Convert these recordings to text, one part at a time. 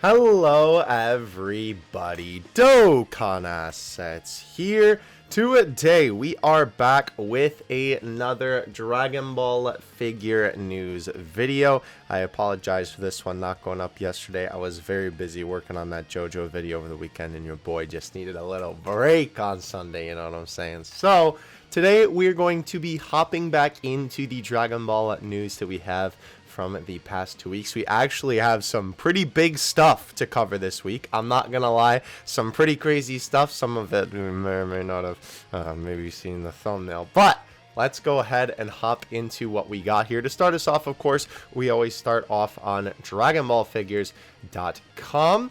Hello everybody, Dokkan Assets here. Today we are back with another Dragon Ball figure news video. I apologize for this one not going up yesterday. I was very busy working on that JoJo video over the weekend and your boy just needed a little break on Sunday, you know what I'm saying? So today we're going to be hopping back into the Dragon Ball news that we have from the past 2 weeks. We actually have some pretty big stuff to cover this week. I'm not gonna lie, some pretty crazy stuff. Some of it you may or may not have maybe seen the thumbnail, but let's go ahead and hop into what we got here. To start us off, of course, we always start off on DragonBallFigures.com.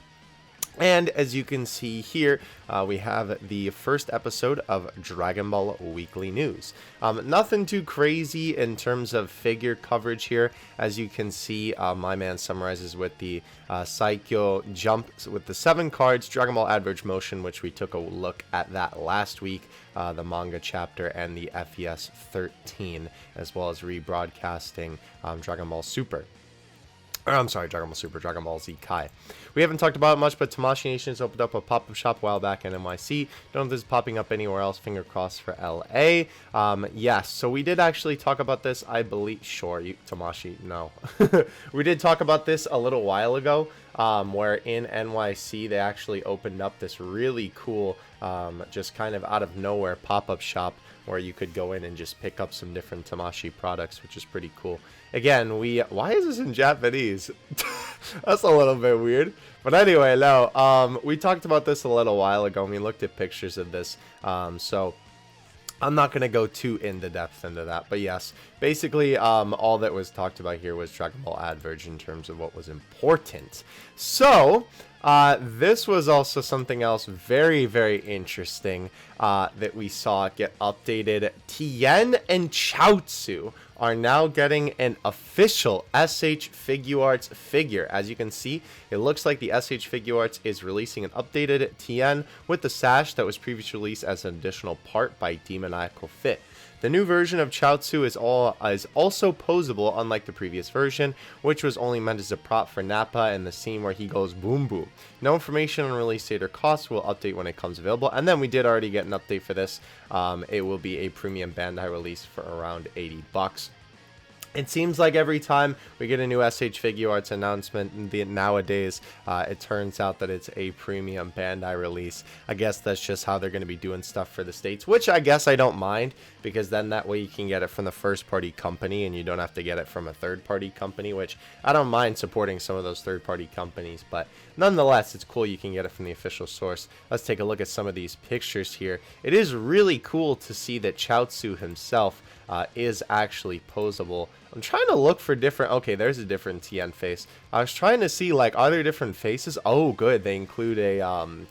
And as you can see here, we have the first episode of Dragon Ball Weekly News. Nothing too crazy in terms of figure coverage here. As you can see, my man summarizes with the Saikyo jump with the 7 cards, Dragon Ball Adverge Motion, which we took a look at that last week, the manga chapter, and the FES 13, as well as rebroadcasting Dragon Ball Super. I'm sorry, Dragon Ball Super, Dragon Ball Z Kai. We haven't talked about it much, but Tamashii Nations opened up a pop-up shop a while back in NYC. Don't know if this is popping up anywhere else. Finger crossed for LA. Yes, so we did actually talk about this, I believe. Sure, Tamashii, no. We did talk about this a little while ago, where in NYC they actually opened up this really cool, just kind of out of nowhere pop-up shop where you could go in and just pick up some different Tamashii products, which is pretty cool. Again, why is this in Japanese? That's a little bit weird. But anyway, no, we talked about this a little while ago, and we looked at pictures of this, so I'm not going to go too into depth into that. But yes, basically, all that was talked about here was Dragon Ball Adverge in terms of what was important. So this was also something else very, very interesting that we saw get updated. Tien and Chaozu are now getting an official SH Figuarts figure. As you can see, it looks like the SH Figuarts is releasing an updated Tien with the sash that was previously released as an additional part by Demoniacal Fit. The new version of Chaozu is also posable, unlike the previous version, which was only meant as a prop for Nappa and the scene where he goes boom boom. No information on release date or cost. Will update when it comes available. And then we did already get an update for this. It will be a premium Bandai release for around $80. It seems like every time we get a new SH Figuarts announcement nowadays, it turns out that it's a premium Bandai release. I guess that's just how they're going to be doing stuff for the States, which I guess I don't mind, because then that way you can get it from the first-party company and you don't have to get it from a third-party company, which I don't mind supporting some of those third-party companies, but nonetheless, it's cool you can get it from the official source. Let's take a look at some of these pictures here. It is really cool to see that Chaozu himself is actually posable. I'm trying to look for different... Okay, there's a different Tien face. I was trying to see, like, are there different faces? Oh, good. They include a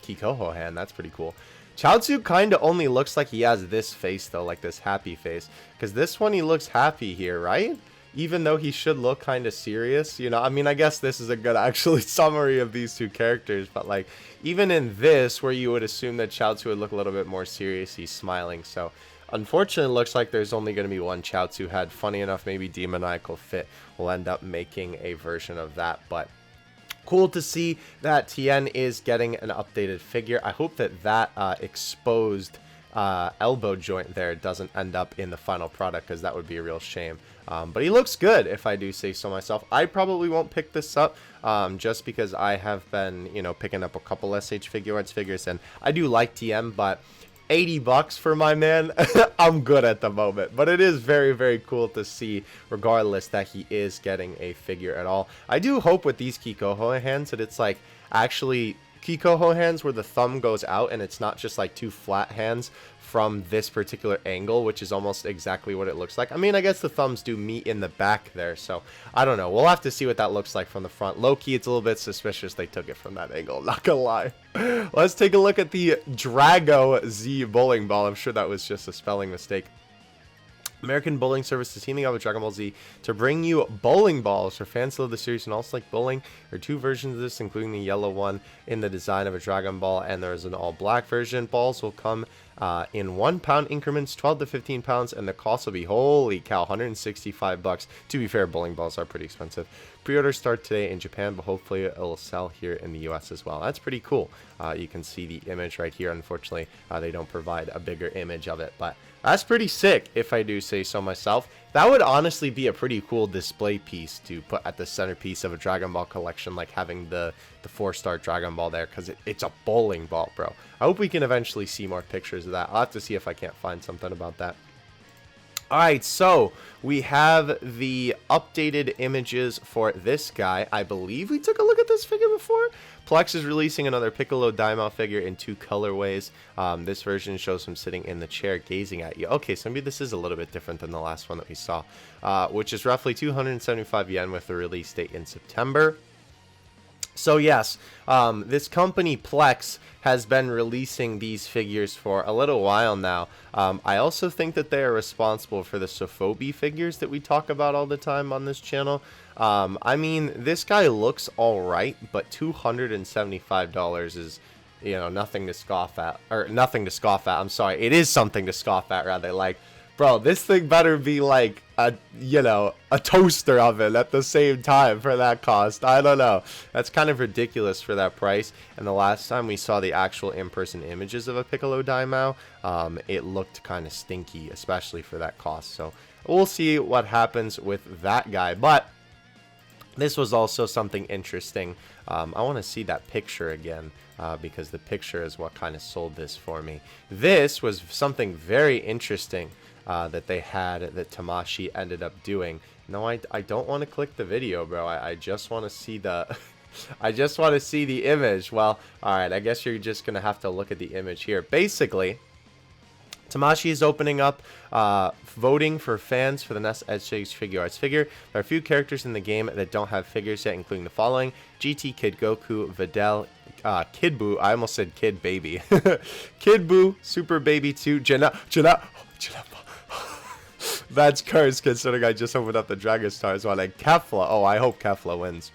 Kikoho hand. That's pretty cool. Chaozu kind of only looks like he has this face, though, like this happy face. Because this one, he looks happy here, right? Even though he should look kind of serious, you know? I mean, I guess this is a good, actually, summary of these two characters. But, like, even in this, where you would assume that Chaozu would look a little bit more serious, he's smiling, so... Unfortunately, it looks like there's only going to be one Chaozu head. Funny enough, maybe Demoniacal Fit will end up making a version of that. But cool to see that Tien is getting an updated figure. I hope that that exposed elbow joint there doesn't end up in the final product, because that would be a real shame. But he looks good, if I do say so myself. I probably won't pick this up just because I have been, you know, picking up a couple SH Figuarts figures, and I do like Tien, but... $80 for my man. I'm good at the moment, but it is very, very cool to see, regardless, that he is getting a figure at all. I do hope with these Kikoho hands that it's like actually Kikoho hands where the thumb goes out and it's not just like two flat hands from this particular angle, which is almost exactly what it looks like. I mean, I guess the thumbs do meet in the back there, so I don't know. We'll have to see what that looks like from the front. Low-key, it's a little bit suspicious they took it from that angle, not gonna lie. Let's take a look at the Drago Z bowling ball. I'm sure that was just a spelling mistake. American Bowling Service is teaming up with Dragon Ball Z to bring you bowling balls for fans of the series and also like bowling. There are 2 versions of this, including the yellow one in the design of a Dragon Ball, and there's an all-black version. Balls will come in 1 pound increments, 12 to 15 pounds, and the cost will be, holy cow, $165. To be fair, bowling balls are pretty expensive. Pre-orders start today in Japan, but hopefully it'll sell here in the US as well. That's pretty cool. You can see the image right here. Unfortunately, they don't provide a bigger image of it, but that's pretty sick, if I do say so myself. That would honestly be a pretty cool display piece to put at the centerpiece of a Dragon Ball collection, like having the 4-star Dragon Ball there, because it's a bowling ball, bro. I hope we can eventually see more pictures of that. I'll have to see if I can't find something about that. Alright, so we have the updated images for this guy. I believe we took a look at this figure before. Plex is releasing another Piccolo Daimao figure in 2 colorways. This version shows him sitting in the chair gazing at you. Okay, so maybe this is a little bit different than the last one that we saw, which is roughly 275 yen with the release date in September. So yes, this company Plex has been releasing these figures for a little while now. I also think that they are responsible for the Sophobi figures that we talk about all the time on this channel. I mean, this guy looks alright, but $275 is, you know, nothing to scoff at. Or nothing to scoff at, I'm sorry. It is something to scoff at, rather. Like, bro, this thing better be like a, you know, a toaster oven at the same time for that cost. I don't know. That's kind of ridiculous for that price. And the last time we saw the actual in-person images of a Piccolo Daimao, it looked kind of stinky, especially for that cost. So we'll see what happens with that guy. But this was also something interesting. I want to see that picture again, because the picture is what kind of sold this for me. This was something very interesting that they had, that Tamashii ended up doing. No, I don't want to click the video, bro. I just want to see the I just want to see the image. Well, alright, I guess you're just gonna have to look at the image here. Basically, Tamashii is opening up voting for fans for the next Edge Figure Arts figure. There are a few characters in the game that don't have figures yet, including the following: GT, Kid Goku, Videl, Kid Buu. I almost said Kid Baby. Kid Buu, Super Baby 2, Jenna. That's cursed, considering I just opened up the Dragon Stars one. And Kefla. Oh, I hope Kefla wins.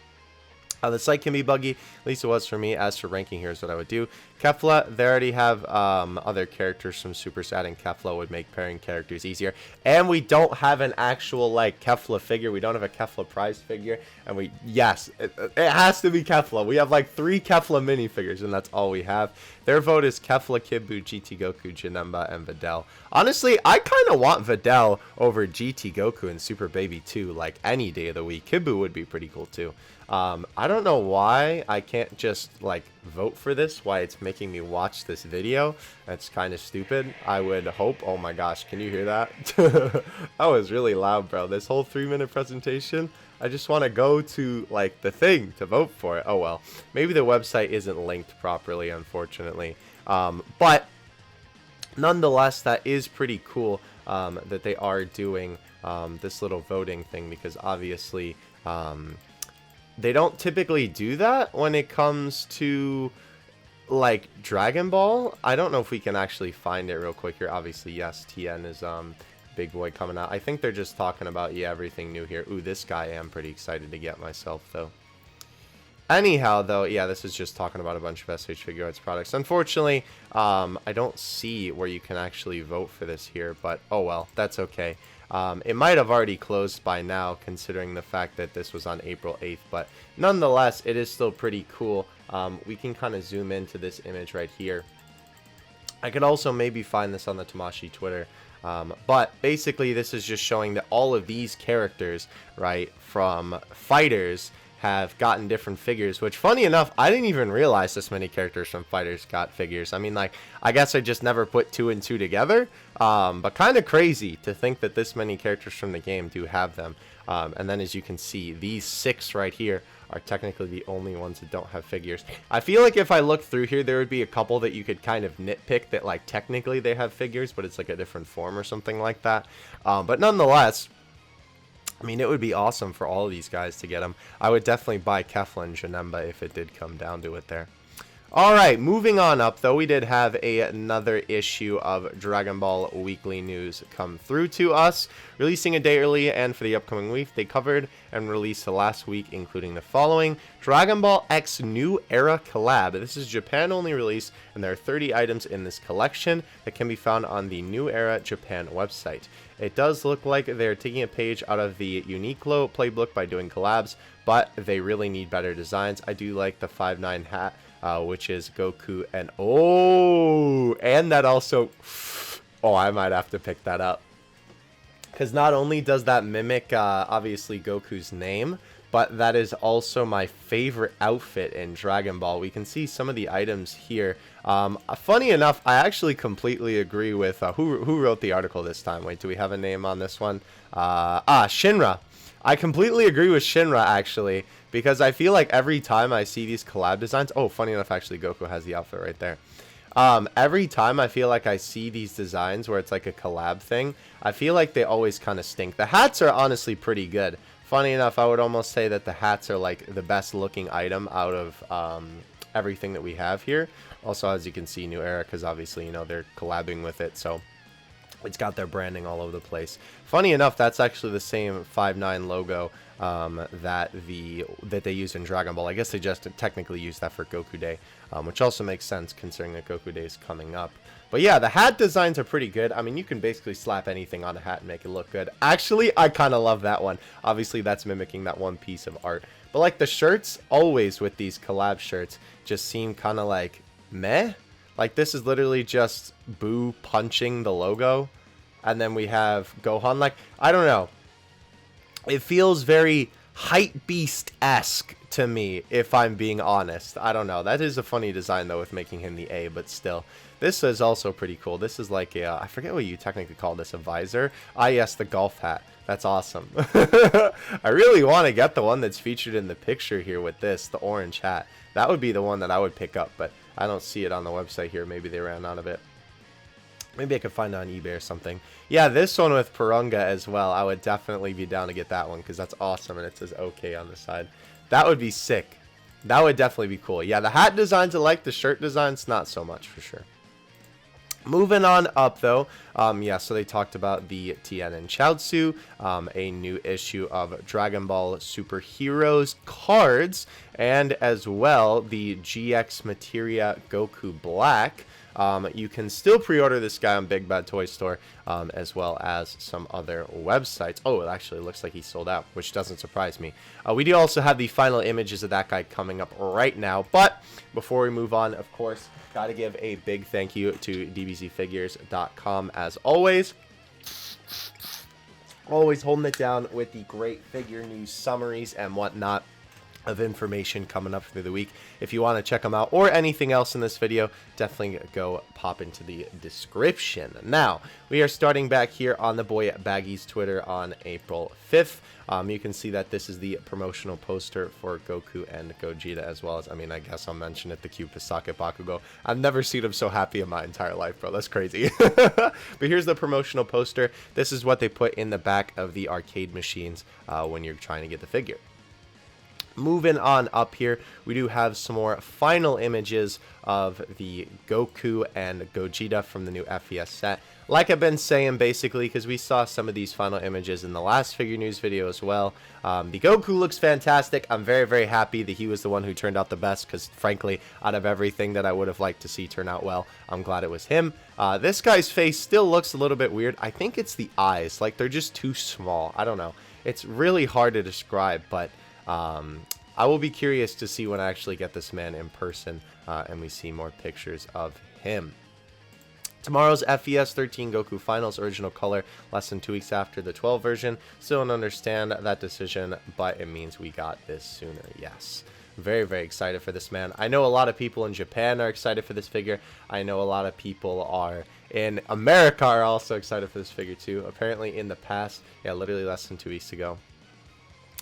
The site can be buggy, at least it was for me. As for ranking, here's what I would do. Kefla, they already have other characters from Super Saiyan, and Kefla would make pairing characters easier. And we don't have an actual, like, Kefla figure. We don't have a Kefla prize figure. And we, yes, it has to be Kefla. We have, like, 3 Kefla minifigures, and that's all we have. Their vote is Kefla, Kid Buu, GT Goku, Janemba, and Videl. Honestly, I kind of want Videl over GT Goku and Super Baby 2, like, any day of the week. Kid Buu would be pretty cool, too. I don't know why I can't just, like, vote for this, why it's making me watch this video. That's kind of stupid. I would hope. Oh my gosh, can you hear that? That was really loud, bro. This whole 3-minute presentation, I just want to go to, like, the thing to vote for it. Oh well, maybe the website isn't linked properly, unfortunately. But nonetheless, that is pretty cool that they are doing this little voting thing, because obviously they don't typically do that when it comes to, like, Dragon Ball. I don't know if we can actually find it real quick here. Obviously, yes, TN is Big Boy coming out. I think they're just talking about, yeah, everything new here. Ooh, this guy I am pretty excited to get myself, though. Anyhow, though, yeah, this is just talking about a bunch of SH Figure Arts products. Unfortunately, I don't see where you can actually vote for this here, but oh well, that's okay. It might have already closed by now, considering the fact that this was on April 8th, but nonetheless, it is still pretty cool. We can kind of zoom into this image right here. I could also maybe find this on the Tamashii Twitter, but basically this is just showing that all of these characters, right, from Fighters have gotten different figures, which, funny enough, I didn't even realize this many characters from Fighters got figures. I mean, like, I guess I just never put 2 and 2 together, but kind of crazy to think that this many characters from the game do have them. And then, as you can see, these 6 right here are technically the only ones that don't have figures. I feel like if I look through here, there would be a couple that you could kind of nitpick that, like, technically they have figures, but it's like a different form or something like that. But nonetheless, I mean, it would be awesome for all of these guys to get them. I would definitely buy Kefla and Janemba if it did come down to it there. Alright, moving on up, though, we did have another issue of Dragon Ball Weekly News come through to us. Releasing a day early, and for the upcoming week, they covered and released the last week, including the following. Dragon Ball X New Era Collab. This is Japan-only release, and there are 30 items in this collection that can be found on the New Era Japan website. It does look like they're taking a page out of the Uniqlo playbook by doing collabs, but they really need better designs. I do like the 5'9" hat. Which is Goku and that also, I might have to pick that up, because not only does that mimic obviously Goku's name, but that is also my favorite outfit in Dragon Ball. We can see some of the items here. Funny enough, I actually completely agree with who wrote the article this time. Wait, do we have a name on this one? Shinra. I completely agree with Shinra, actually, because I feel like every time I see these collab designs... Oh, funny enough, actually, Goku has the outfit right there. Every time I feel like I see these designs where it's like a collab thing, I feel like they always kind of stink. The hats are honestly pretty good. Funny enough, I would almost say that the hats are like the best looking item out of everything that we have here. Also, as you can see, New Era, because obviously, you know, they're collabing with it, so... It's got their branding all over the place. Funny enough, that's actually the same 5'9" logo that they use in Dragon Ball. I guess they just technically use that for Goku Day, which also makes sense considering that Goku Day is coming up. But yeah, the hat designs are pretty good. I mean, you can basically slap anything on a hat and make it look good. Actually, I kind of love that one. Obviously, that's mimicking that one piece of art. But like the shirts, always with these collab shirts, just seem kind of like meh. Like, this is literally just Boo punching the logo. And then we have Gohan. Like, I don't know. It feels very Hype Beast-esque to me, if I'm being honest. I don't know. That is a funny design, though, with making him the A, but still. This is also pretty cool. This is like a, I forget what you technically call this, a visor. Ah, yes, the golf hat. That's awesome. I really want to get the one that's featured in the picture here with this, the orange hat. That would be the one that I would pick up, but I don't see it on the website here. Maybe they ran out of it. Maybe I could find it on eBay or something. Yeah, this one with Purunga as well. I would definitely be down to get that one because that's awesome, and it says OK on the side. That would be sick. That would definitely be cool. Yeah, the hat designs I like. The shirt designs, not so much for sure. Moving on up, though, yeah, so they talked about the Tien and Chaozu, a new issue of Dragon Ball Superheroes cards, and as well, the GX Materia Goku Black. You can still pre-order this guy on Big Bad Toy Store, as well as some other websites. Oh, it actually looks like he sold out, which doesn't surprise me. We do also have the final images of that guy coming up right now, but before we move on, of course, gotta give a big thank you to dbzfigures.com as always. Always holding it down with the great figure news summaries and whatnot of information coming up through the week. If you want to check them out or anything else in this video, definitely go pop into the description. Now, we are starting back here on the Boy Baggy's Twitter on April 5th. You can see that this is the promotional poster for Goku and Gogeta, as well as, I mean, I guess I'll mention it, the cute Pisake Bakugo. I've never seen him so happy in my entire life, bro. That's crazy. But here's the promotional poster. This is what they put in the back of the arcade machines when you're trying to get the figure. Moving on up here, we do have some more final images of the Goku and Gogeta from the new FES set. Like I've been saying, basically, because we saw some of these final images in the last figure news video as well. The Goku looks fantastic. I'm very, very happy that he was the one who turned out the best, because frankly, out of everything that I would have liked to see turn out well, I'm glad it was him. This guy's face still looks a little bit weird. I think it's the eyes. Like, they're just too small. I don't know. It's really hard to describe, but... I will be curious to see when I actually get this man in person and we see more pictures of him. Tomorrow's FES 13 Goku Finals original color, less than 2 weeks after the 12 version. Still don't understand that decision, but it means we got this sooner, yes. Very, very excited for this man. I know a lot of people in Japan are excited for this figure. I know a lot of people are in America are also excited for this figure too. Apparently in the past, yeah, literally less than 2 weeks ago.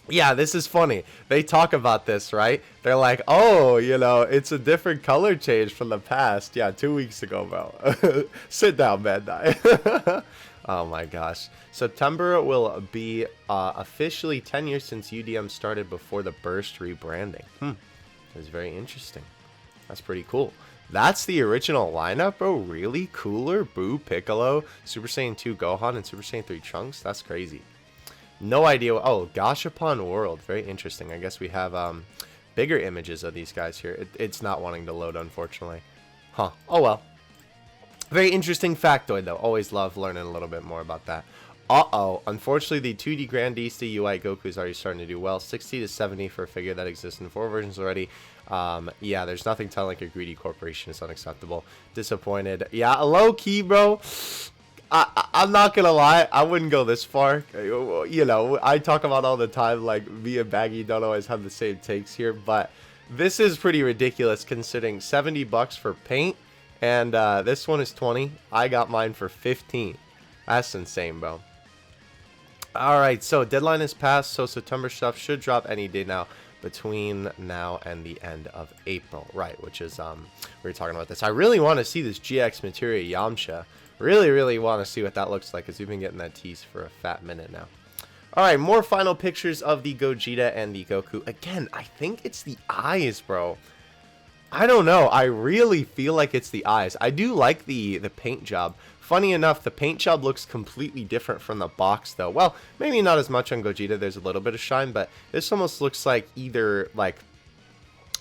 Yeah, this is funny. They talk about this, right? They're like, oh, you know, it's a different color change from the past. Yeah, 2 weeks ago, bro. Sit down, Bandai. Oh my gosh. September will be officially 10 years since UDM started before the Burst rebranding. It was very interesting. That's pretty cool. That's the original lineup, bro. Really? Cooler, Boo, Piccolo, Super Saiyan 2 Gohan, and Super Saiyan 3 Trunks? That's crazy. No idea. Oh, Gashapon World. Very interesting. I guess we have bigger images of these guys here. It's not wanting to load, unfortunately. Huh. Oh, well. Very interesting factoid, though. Always love learning a little bit more about that. Uh-oh. Unfortunately, the 2D Grandista UI Goku is already starting to do well. 60 to 70 for a figure that exists in 4 versions already. Yeah, there's nothing telling like a greedy corporation is unacceptable. Disappointed. Yeah, low-key, bro. I'm not gonna lie, I wouldn't go this far. You know, I talk about all the time, like, me and Baggy don't always have the same takes here, but this is pretty ridiculous considering 70 bucks for paint, and this one is 20. I got mine for 15. That's insane, bro. Alright, so deadline is passed, so September stuff should drop any day now, between now and the end of April, right, which is, we were talking about this. I really want to see this GX Materia Yamcha. Really want to see what that looks like, because we've been getting that tease for a fat minute now. Alright, more final pictures of the Gogeta and the Goku. Again, I think it's the eyes, bro. I don't know. I really feel like it's the eyes. I do like the paint job. Funny enough, the paint job looks completely different from the box, though. Well, maybe not as much on Gogeta. There's a little bit of shine, but this almost looks like either, like,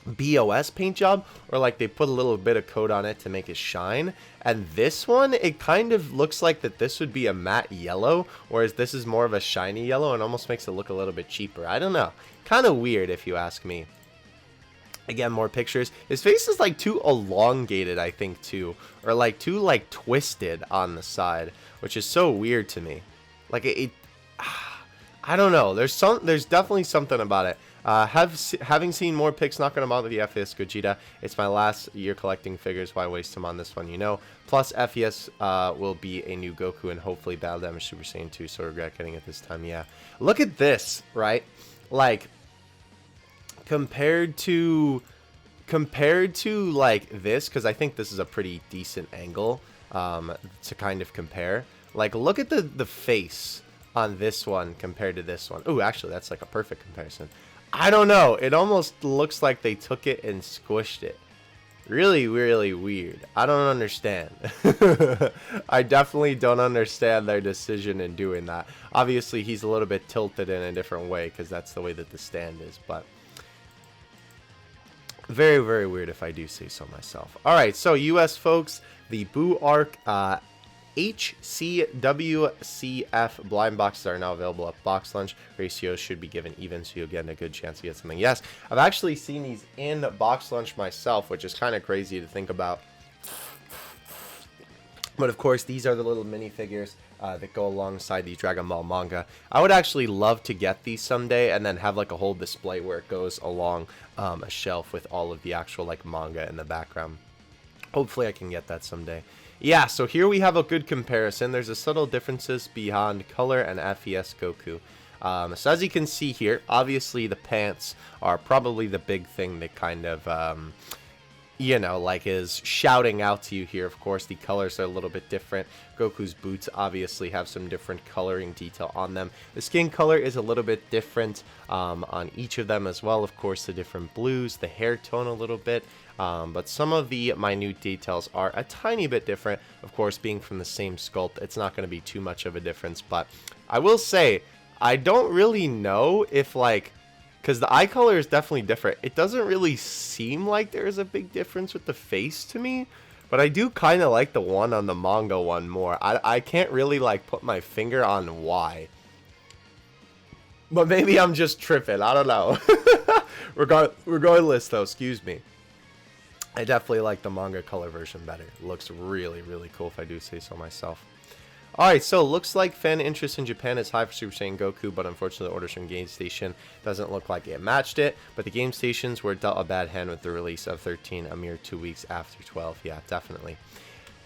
BOS paint job, or like they put a little bit of coat on it to make it shine. And this one, it kind of looks like that this would be a matte yellow, whereas this is more of a shiny yellow, and almost makes it look a little bit cheaper. I don't know. Kind of weird, if you ask me. Again, more pictures. His face is like too elongated, I think, too, or like too like twisted on the side, which is so weird to me. Like I don't know. There's definitely something about it. Having seen more pics, not gonna bother the FES Gogeta. It's my last year collecting figures. Why waste them on this one, you know? Plus, FES will be a new Goku and hopefully Battle Damage Super Saiyan 2, so I regret getting it this time, yeah. Look at this, right? Like, compared to like this, because I think this is a pretty decent angle to kind of compare. Like, look at the face on this one compared to this one. Ooh, actually, that's like a perfect comparison. I don't know. It almost looks like they took it and squished it. Really weird. I don't understand. I definitely don't understand their decision in doing that. Obviously, he's a little bit tilted in a different way because that's the way that the stand is, but very weird if I do say so myself. All right, so US folks, the Boo Arc HCWCF blind boxes are now available at Box Lunch. Ratios should be given even, so you'll get a good chance to get something. Yes, I've actually seen these in Box Lunch myself, which is kind of crazy to think about. But of course, these are the little minifigures that go alongside the Dragon Ball manga. I would actually love to get these someday and then have like a whole display where it goes along a shelf with all of the actual like manga in the background. Hopefully I can get that someday. Yeah, so here we have a good comparison. There's a subtle differences beyond color and FES Goku. So as you can see here, obviously the pants are probably the big thing that kind of, you know, like is shouting out to you here. Of course, the colors are a little bit different. Goku's boots obviously have some different coloring detail on them. The skin color is a little bit different on each of them as well. Of course, the different blues, the hair tone a little bit. But some of the minute details are a tiny bit different. Of course, being from the same sculpt, it's not going to be too much of a difference. But I will say, I don't really know if like, because the eye color is definitely different. It doesn't really seem like there's a big difference with the face to me. But I do kind of like the one on the manga one more. I can't really like put my finger on why. But maybe I'm just tripping. I don't know. Regardless though, excuse me. I definitely like the manga color version better. It looks really cool if I do say so myself. Alright, so looks like fan interest in Japan is high for Super Saiyan Goku, but unfortunately the orders from Game Station doesn't look like it matched it. But the Game Stations were dealt a bad hand with the release of 13 a mere 2 weeks after 12. Yeah, definitely.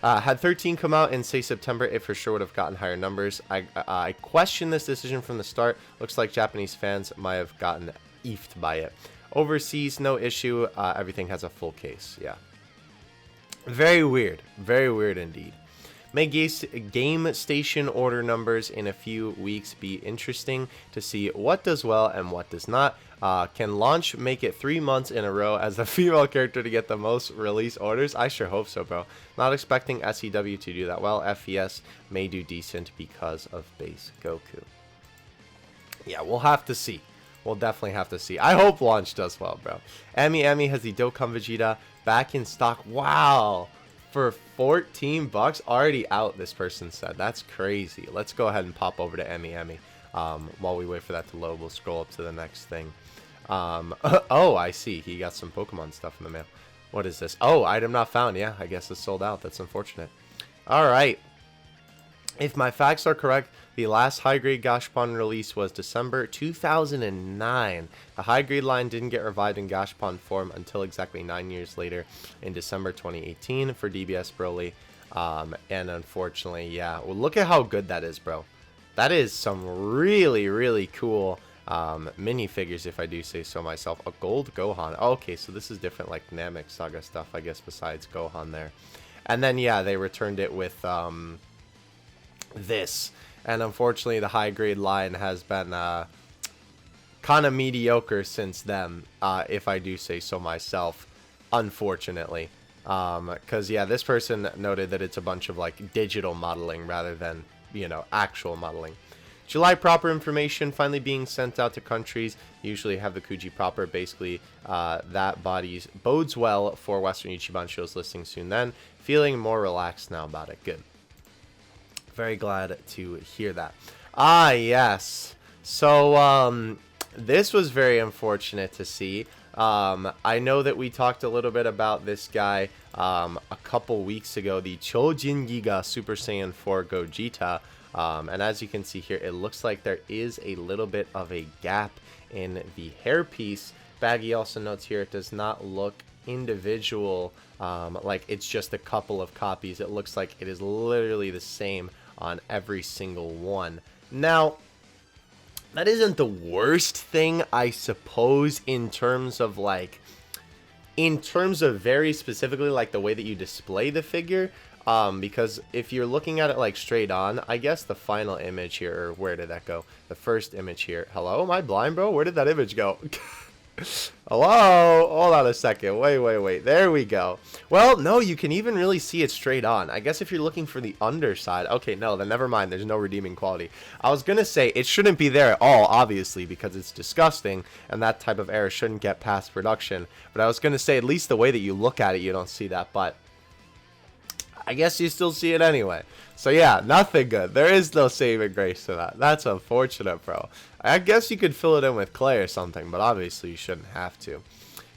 Had 13 come out in, say, September, it for sure would have gotten higher numbers. I question this decision from the start. Looks like Japanese fans might have gotten eefed by it. Overseas, no issue. Everything has a full case. Yeah. Very weird indeed. May game station order numbers in a few weeks be interesting to see what does well and what does not. Can launch make it 3 months in a row as the female character to get the most release orders? I sure hope so, bro. Not expecting SEW to do that well. FES may do decent because of base Goku. Yeah, we'll have to see. We'll definitely have to see. I hope launch does well, bro. Emmy has the Dokkan Vegeta back in stock. Wow. For 14 bucks, already out, this person said. That's crazy. Let's go ahead and pop over to Emmy. While we wait for that to load, we'll scroll up to the next thing. Oh, I see. He got some Pokemon stuff in the mail. What is this? Oh, item not found. Yeah, I guess it's sold out. That's unfortunate. All right. If my facts are correct, the last high-grade Gashpon release was December 2009. The high-grade line didn't get revived in Gashpon form until exactly 9 years later in December 2018 for DBS Broly. And unfortunately, yeah. Well, look at how good that is, bro. That is some really, really cool minifigures, if I do say so myself. A gold Gohan. Oh, okay, so this is different, like Namek Saga stuff, I guess, besides Gohan there. And then, yeah, they returned it with this. And unfortunately, the high-grade line has been kind of mediocre since then, if I do say so myself, unfortunately. Because, yeah, this person noted that it's a bunch of, like, digital modeling rather than, you know, actual modeling. July proper information finally being sent out to countries. Usually have the Kuji proper. Basically, that bodes well for Western Ichiban shows listing soon then. Feeling more relaxed now about it. Good. Very glad to hear that. Ah, yes. So, this was very unfortunate to see. I know that we talked a little bit about this guy a couple weeks ago, the Chojin Giga Super Saiyan 4 Gogeta. And as you can see here, it looks like there is a little bit of a gap in the hairpiece. Baggy also notes here it does not look individual, like it's just a couple of copies. It looks like it is literally the same on every single one. Now, that isn't the worst thing, I suppose, in terms of very specifically like the way that you display the figure. Because if you're looking at it like straight on, I guess the final image here, or where did that go? The first image here. Hello, am I blind, bro? Where did that image go? Hello? Hold on a second. Wait. There we go. Well, no, you can even really see it straight on. I guess if you're looking for the underside. Okay, no, then never mind. There's no redeeming quality. I was going to say it shouldn't be there at all, obviously, because it's disgusting, and that type of error shouldn't get past production. But I was going to say at least the way that you look at it, you don't see that, but I guess you still see it anyway. So yeah, nothing good. There is no saving grace to that. That's unfortunate, bro. I guess you could fill it in with clay or something, but obviously you shouldn't have to.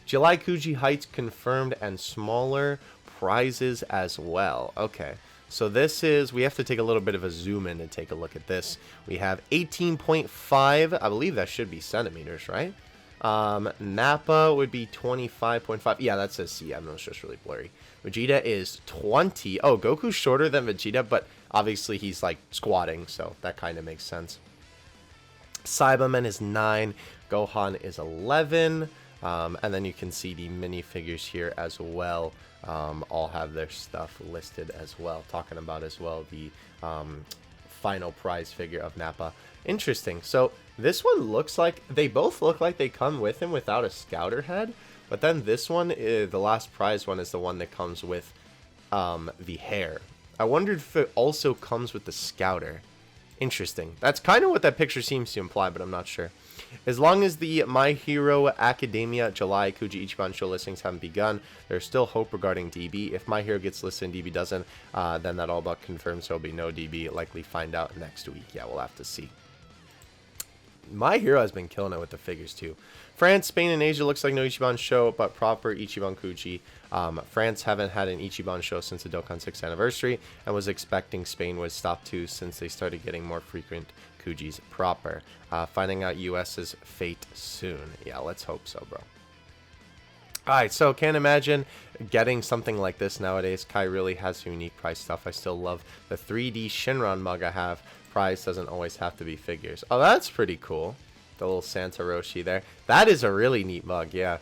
July Kuji heights confirmed and smaller prizes as well. Okay, so this is, we have to take a little bit of a zoom in to take a look at this. We have 18.5, I believe that should be centimeters, right? Nappa would be 25.5. Yeah, that says CM. No, it's just really blurry. Vegeta is 20. Oh, Goku's shorter than Vegeta, but obviously he's like squatting, so that kind of makes sense. Cyberman is 9. Gohan is 11. And then you can see the minifigures here as well. All have their stuff listed as well. Talking about as well the final prize figure of Nappa. Interesting. So this one looks like, they both look like they come with him without a scouter head. But then this one, the last prize one, is the one that comes with the hair. I wondered if it also comes with the scouter. Interesting. That's kind of what that picture seems to imply, but I'm not sure. As long as the My Hero Academia July Kuji Ichiban show listings haven't begun, there's still hope regarding DB. If My Hero gets listed and DB doesn't, then that all but confirms there'll be no DB. Likely find out next week. Yeah, we'll have to see. My Hero has been killing it with the figures too. France, Spain, and Asia looks like no Ichiban show, but proper Ichiban Kuji. France haven't had an Ichiban show since the Dokkan 6th anniversary, and was expecting Spain would stop too since they started getting more frequent Kujis proper. Finding out US's fate soon. Yeah, let's hope so, bro. Alright, so can't imagine getting something like this nowadays. Kai really has unique price stuff. I still love the 3D Shinron mug I have. Prize doesn't always have to be figures. Oh, that's pretty cool. The little Santa Roshi there. That is a really neat mug, yeah.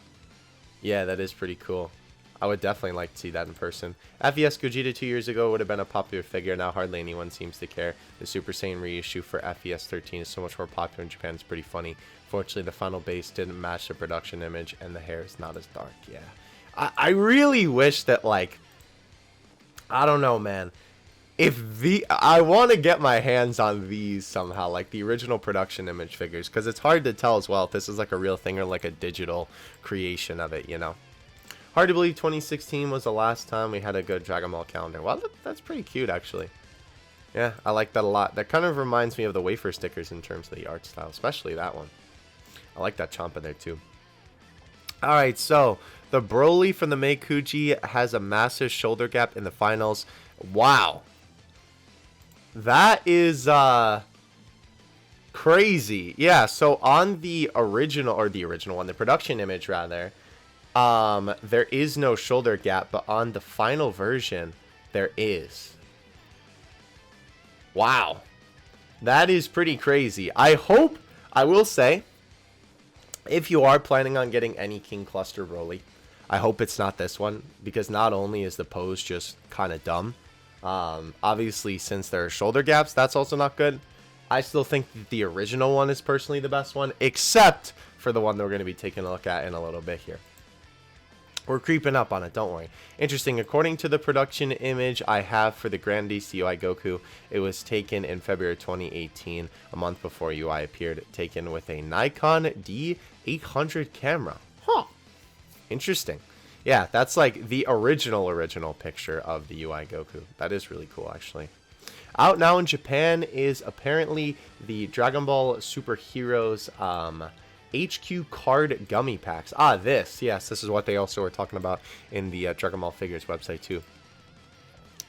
Yeah, that is pretty cool. I would definitely like to see that in person. FES Gogeta 2 years ago would have been a popular figure. Now hardly anyone seems to care. The Super Saiyan reissue for FES 13 is so much more popular in Japan. It's pretty funny. Fortunately, the final base didn't match the production image, and the hair is not as dark. Yeah. I really wish that, like, I don't know, man. I want to get my hands on these somehow, like the original production image figures, because it's hard to tell as well if this is like a real thing or like a digital creation of it, you know. Hard to believe 2016 was the last time we had a good Dragon Ball calendar. Well, that's pretty cute, actually. Yeah, I like that a lot. That kind of reminds me of the wafer stickers in terms of the art style, especially that one. I like that Champa there, too. Alright, so the BROLY from the May KUJI has a massive shoulder gap in the finals. Wow. That is crazy. Yeah, so on the original one, the production image rather, there is no shoulder gap, but on the final version there is. Wow. That is pretty crazy. I will say, if you are planning on getting any King Cluster BROLY, I hope it's not this one, because not only is the pose just kind of dumb, obviously since there are shoulder gaps, that's also not good. I still think that the original one is personally the best one, except for the one that we're going to be taking a look at in a little bit here. We're creeping up on it, don't worry. Interesting, according to the production image I have for the Grandest UI Goku, it was taken in February 2018, a month before UI appeared, taken with a Nikon D800 camera. Huh. Interesting. Yeah, that's like the original picture of the UI Goku. That is really cool, actually. Out now in Japan is apparently the Dragon Ball Super Heroes HQ card gummy packs. This is what they also were talking about in the Dragon Ball Figures website too.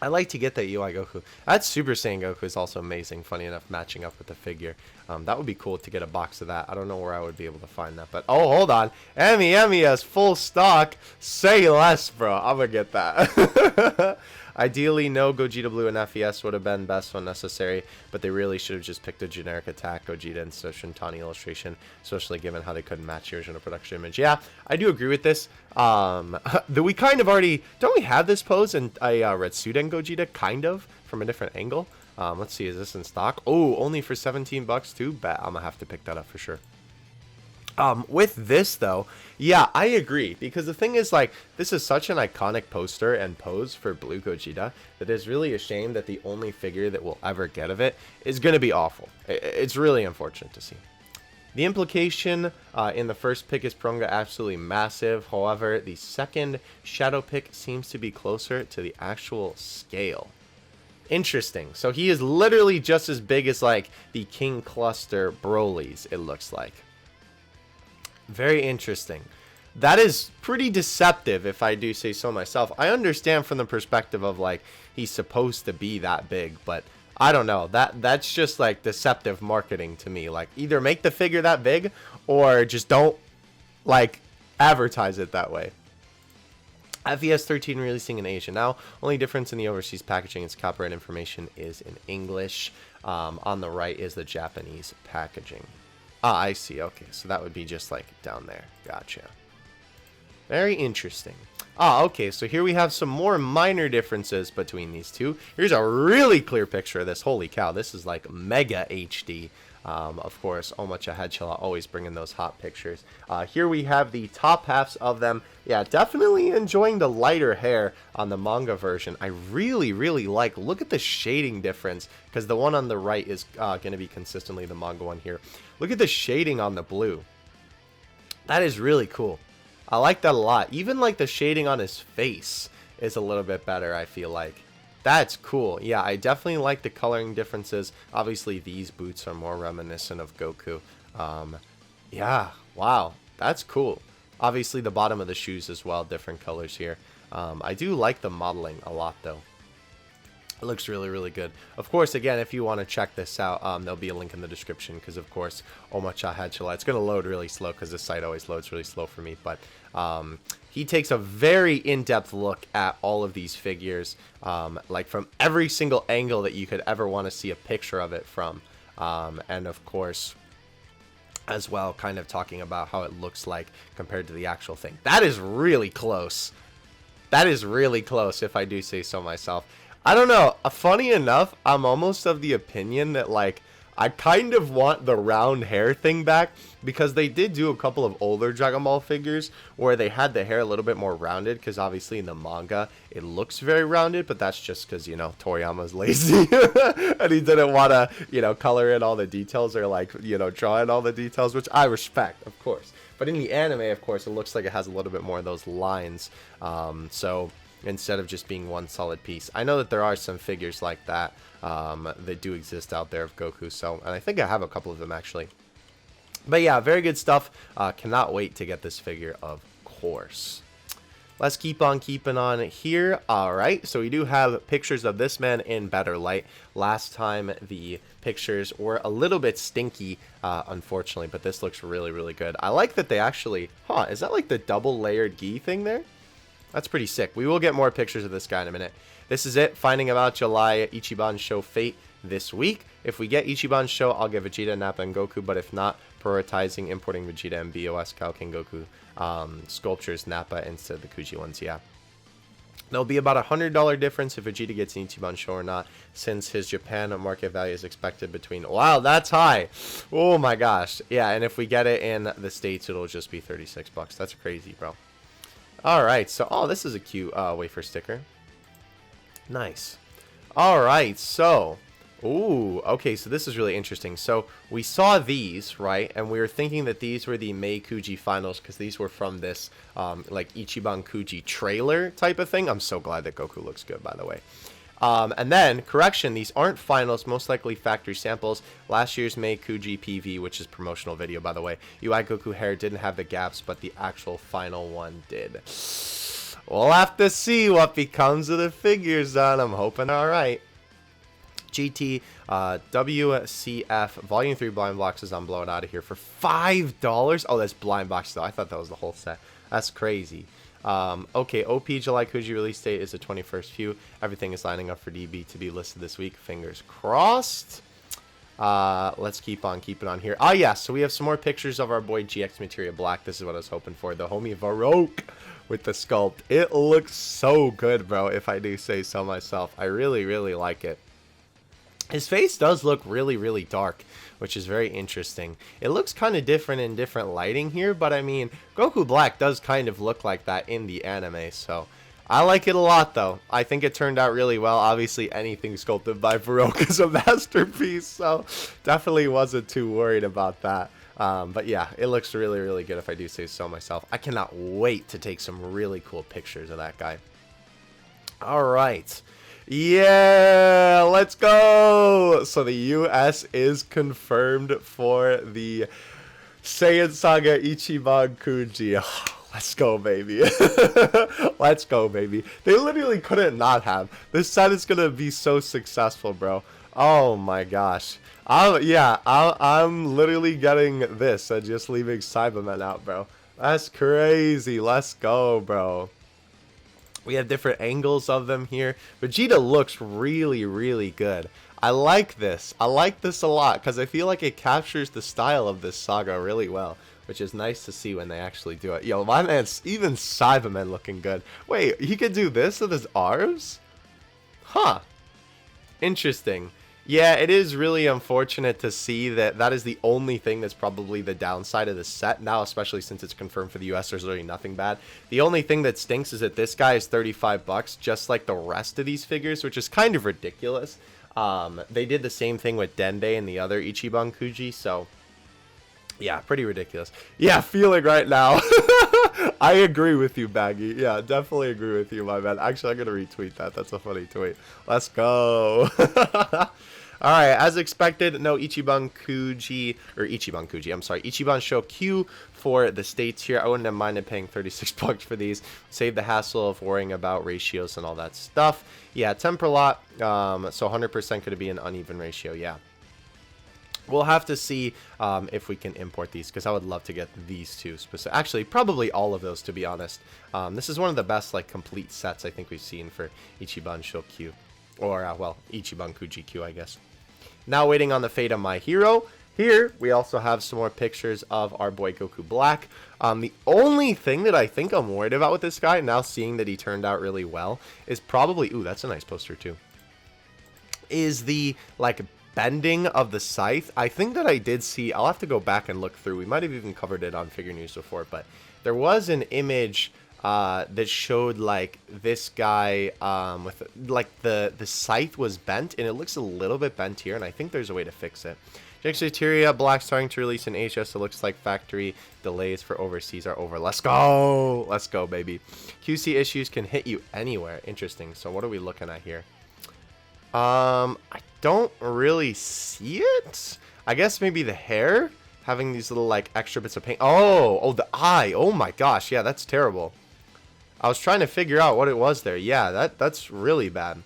I like to get that UI Goku. That Super Saiyan Goku is also amazing, funny enough, matching up with the figure. That would be cool to get a box of that. I don't know where I would be able to find that, but oh, hold on. MES full stock. Say less, bro. I'm gonna get that. Ideally, no Gogeta Blue and FES would have been best when necessary, but they really should have just picked a generic attack Gogeta instead of Shintani illustration, especially given how they couldn't match the original production image. Yeah, I do agree with this. We kind of already... Don't we have this pose in Retsuden Gogeta, kind of, from a different angle? Let's see, is this in stock? Oh, only for 17 bucks too? Bet I'm gonna have to pick that up for sure. With this though, yeah, I agree, because the thing is, like, this is such an iconic poster and pose for Blue Gogeta that it's really a shame that the only figure that we'll ever get of it is going to be awful. It's really unfortunate to see. The implication in the first pick is Pronga absolutely massive. However, the second shadow pick seems to be closer to the actual scale. Interesting. So he is literally just as big as like the King Cluster Brolys, it looks like. Very interesting. That is pretty deceptive, if I do say so myself. I understand from the perspective of, like, he's supposed to be that big, but I don't know. That's just, like, deceptive marketing to me. Like, either make the figure that big, or just don't, like, advertise it that way. FES 13 releasing in Asia now. Only difference in the overseas packaging is copyright information is in English. On the right is the Japanese packaging. I see. Okay, so that would be just like down there. Gotcha. Very interesting. Okay, so here we have some more minor differences between these two. Here's a really clear picture of this. Holy cow, this is like mega HD. Of course, Omocha Headshell always bringing those hot pictures. Here we have the top halves of them. Yeah, definitely enjoying the lighter hair on the manga version. I really, really like, look at the shading difference, because the one on the right is going to be consistently the manga one here. Look at the shading on the blue. That is really cool. I like that a lot. Even like the shading on his face is a little bit better, I feel like. That's cool. Yeah, I definitely like the coloring differences. Obviously, these boots are more reminiscent of Goku. Yeah, wow, that's cool. Obviously, the bottom of the shoes as well, different colors here. I do like the modeling a lot, though. It looks really, really good. Of course, again, if you want to check this out, there'll be a link in the description, because, of course, Omocha Headshell. It's going to load really slow, because this site always loads really slow for me, but he takes a very in-depth look at all of these figures, like from every single angle that you could ever want to see a picture of it from. And, of course, as well, kind of talking about how it looks like compared to the actual thing. That is really close. That is really close, if I do say so myself. I don't know. Funny enough, I'm almost of the opinion that, like, I kind of want the round hair thing back, because they did do a couple of older Dragon Ball figures where they had the hair a little bit more rounded, because obviously in the manga it looks very rounded, but that's just because, you know, Toriyama's lazy and he didn't want to, you know, color in all the details or, like, you know, draw in all the details, which I respect, of course. But in the anime, of course, it looks like it has a little bit more of those lines. So instead of just being one solid piece. I know that there are some figures like that that do exist out there of Goku. So, and I think I have a couple of them actually. But yeah, very good stuff. Cannot wait to get this figure, of course. Let's keep on keeping on here. Alright, so we do have pictures of this man in better light. Last time the pictures were a little bit stinky, unfortunately, but this looks really, really good. I like that they actually... Huh, is that like the double layered gi thing there? That's pretty sick. We will get more pictures of this guy in a minute. This is it. Finding about July Ichiban show fate this week. If we get Ichiban show, I'll get Vegeta, Nappa, and Goku, but if not, prioritizing importing Vegeta and BOS Kaioken Goku sculptures, Nappa, instead of the Kuji ones, yeah. There'll be about $100 difference if Vegeta gets an Ichiban show or not, since his Japan market value is expected between... Wow, that's high! Oh my gosh. Yeah, and if we get it in the States, it'll just be 36 bucks. That's crazy, bro. Alright, so... Oh, this is a cute wafer sticker. Nice. Alright, so... Ooh, okay, so this is really interesting. So, we saw these, right? And we were thinking that these were the May Kuji finals, because these were from this, like, Ichiban Kuji trailer type of thing. I'm so glad that Goku looks good, by the way. And then, correction, these aren't finals, most likely factory samples. Last year's May Kuji PV, which is promotional video, by the way. UI Goku hair didn't have the gaps, but the actual final one did. We'll have to see what becomes of the figures, on. I'm hoping alright. GT WCF Volume 3 blind boxes. I'm blowing out of here for $5. Oh, that's blind box though. I thought that was the whole set. That's crazy. Okay, OP July Kuji release date is the 21st. Few. Everything is lining up for DB to be listed this week. Fingers crossed. Let's keep on keeping on here. Ah, yeah, so we have some more pictures of our boy GX Materia Black. This is what I was hoping for. The homie Varroque with the sculpt. It looks so good, bro, if I do say so myself. I really, really like it. His face does look really, really dark, which is very interesting. It looks kind of different in different lighting here, but I mean, Goku Black does kind of look like that in the anime, so I like it a lot, though. I think it turned out really well. Obviously, anything sculpted by Baroque is a masterpiece, so definitely wasn't too worried about that. But yeah, it looks really, really good if I do say so myself. I cannot wait to take some really cool pictures of that guy. All right. Yeah, let's go! So the US is confirmed for the Saiyan Saga Ichiban Kuji. Let's go, baby. Let's go, baby. They literally couldn't not have. This set is going to be so successful, bro. Oh my gosh. I'm literally getting this and just leaving Cybermen out, bro. That's crazy. Let's go, bro. We have different angles of them here. Vegeta looks really, really good. I like this. I like this a lot because I feel like it captures the style of this saga really well, which is nice to see when they actually do it. Yo, my man's even Cyberman looking good. Wait, he could do this with his arms? Huh. Interesting. Yeah, it is really unfortunate to see that that is the only thing that's probably the downside of the set now, especially since it's confirmed for the US. There's really nothing bad. The only thing that stinks is that this guy is 35 bucks, just like the rest of these figures, which is kind of ridiculous. They did the same thing with Dende and the other Ichiban Kuji, so yeah, pretty ridiculous. Yeah, feeling right now. I agree with you, Baggy. Yeah, definitely agree with you, my man. Actually, I'm gonna retweet that. That's a funny tweet. Let's go. Alright, as expected, no Ichiban Kuji, or Ichiban Kuji, I'm sorry, Ichiban Show Q for the States here. I wouldn't have minded paying 36 bucks for these. Save the hassle of worrying about ratios and all that stuff. Yeah, 10 per lot, so 100% could be an uneven ratio, yeah. We'll have to see if we can import these, because I would love to get these two specific. Actually, probably all of those, to be honest. This is one of the best, like, complete sets I think we've seen for Ichiban Show Q. Or, well, Ichiban Kuji Q, I guess. Now waiting on the fate of my hero. Here, we also have some more pictures of our boy Goku Black. The only thing that I think I'm worried about with this guy, now seeing that he turned out really well, is probably... Ooh, that's a nice poster too. Is the, like, bending of the scythe. I think that I did see... I'll have to go back and look through. We might have even covered it on Figure News before, but there was an image... that showed like this guy with like the scythe was bent, and it looks a little bit bent here, and I think there's a way to fix it. Jexiteria Black starting to release in Asia, so it looks like factory delays for overseas are over. Let's go, baby. QC issues can hit you anywhere. Interesting. So what are we looking at here? I don't really see it. I guess maybe the hair having these little like extra bits of paint. Oh, the eye. Oh my gosh, yeah, that's terrible. I was trying to figure out what it was there. Yeah, that's really bad.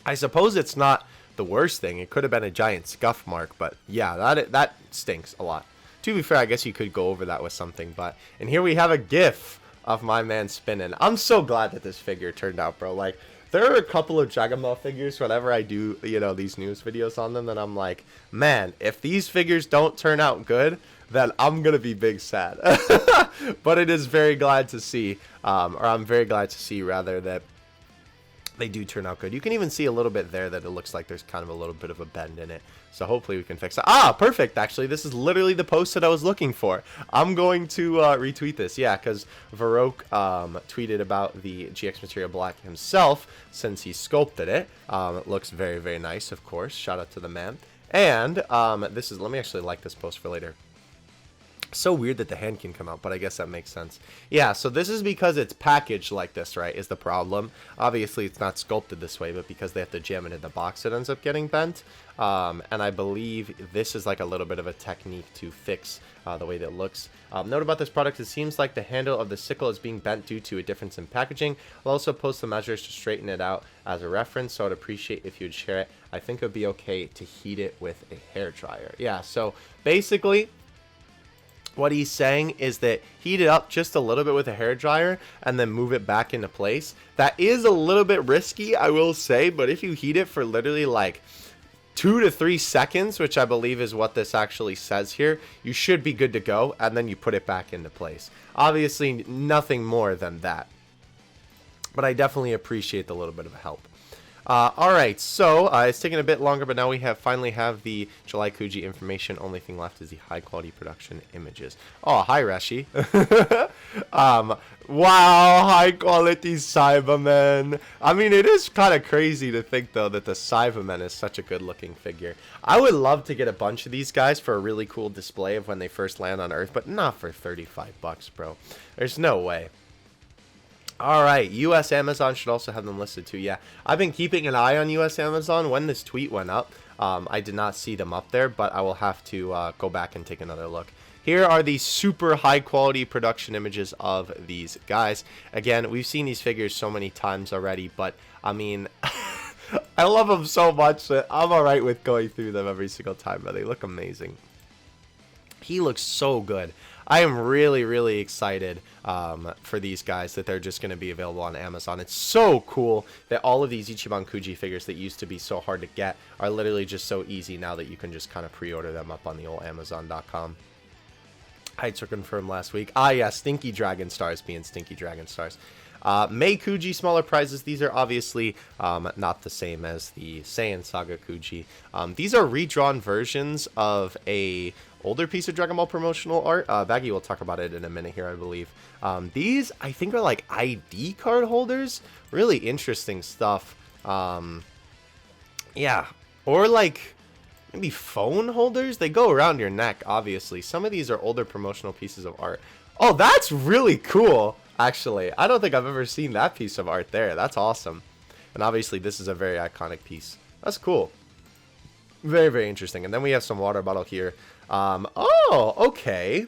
I suppose it's not the worst thing. It could have been a giant scuff mark, but yeah, that stinks a lot. To be fair, I guess you could go over that with something, but... And here we have a GIF of my man spinning. I'm so glad that this figure turned out, bro. Like, there are a couple of Dragon Ball figures whenever I do, you know, these news videos on them, that I'm like, man, if these figures don't turn out good, then I'm gonna be big sad. But it is very glad to see, or I'm very glad to see rather, that they do turn out good. You can even see a little bit there that it looks like there's kind of a little bit of a bend in it. So hopefully we can fix that. Ah, perfect. Actually, this is literally the post that I was looking for. I'm going to retweet this. Yeah, because Varroke tweeted about the GX Material Black himself since he sculpted it. It looks very, very nice, of course. Shout out to the man. And this is, let me actually like this post for later. So weird that the hand can come out, but I guess that makes sense. Yeah, so this is because it's packaged like this, right, is the problem. Obviously, it's not sculpted this way, but because they have to jam it in the box, it ends up getting bent. And I believe this is like a little bit of a technique to fix the way that it looks. Note about this product, it seems like the handle of the sickle is being bent due to a difference in packaging. I'll also post the measures to straighten it out as a reference, so I'd appreciate if you'd share it. I think it would be okay to heat it with a hairdryer. Yeah, so basically... what he's saying is that heat it up just a little bit with a hairdryer and then move it back into place. That is a little bit risky, I will say, but if you heat it for literally like 2 to 3 seconds, which I believe is what this actually says here, you should be good to go, and then you put it back into place. Obviously, nothing more than that. But I definitely appreciate the little bit of help. Alright, so it's taking a bit longer, but now we finally have the July Kuji information. Only thing left is the high quality production images. Oh, hi Reshi. Wow, high quality Cyberman. I mean, it is kind of crazy to think though that the Cyberman is such a good looking figure. I would love to get a bunch of these guys for a really cool display of when they first land on Earth, but not for 35 bucks, bro. There's no way. Alright, US Amazon should also have them listed too. Yeah, I've been keeping an eye on US Amazon. When this tweet went up, I did not see them up there, but I will have to go back and take another look. Here are the super high quality production images of these guys. Again, we've seen these figures so many times already, but I mean, I love them so much that I'm alright with going through them every single time, but they look amazing. He looks so good. I am really, really excited for these guys that they're just going to be available on Amazon. It's so cool that all of these Ichiban Kuji figures that used to be so hard to get are literally just so easy now that you can just kind of pre-order them up on the old Amazon.com. Heights were confirmed last week. Ah, yeah, Stinky Dragon Stars being Stinky Dragon Stars. May Kuji smaller prizes. These are obviously not the same as the Saiyan Saga Kuji. These are redrawn versions of a older piece of Dragon Ball promotional art. Baggy will talk about it in a minute here, I believe. These, I think, are like ID card holders. Really interesting stuff. Yeah, or like maybe phone holders. They go around your neck, obviously. Some of these are older promotional pieces of art. Oh, that's really cool, actually. I don't think I've ever seen that piece of art there. That's awesome. And obviously, this is a very iconic piece. That's cool. Very, very interesting. And then we have some water bottle here. Oh, okay.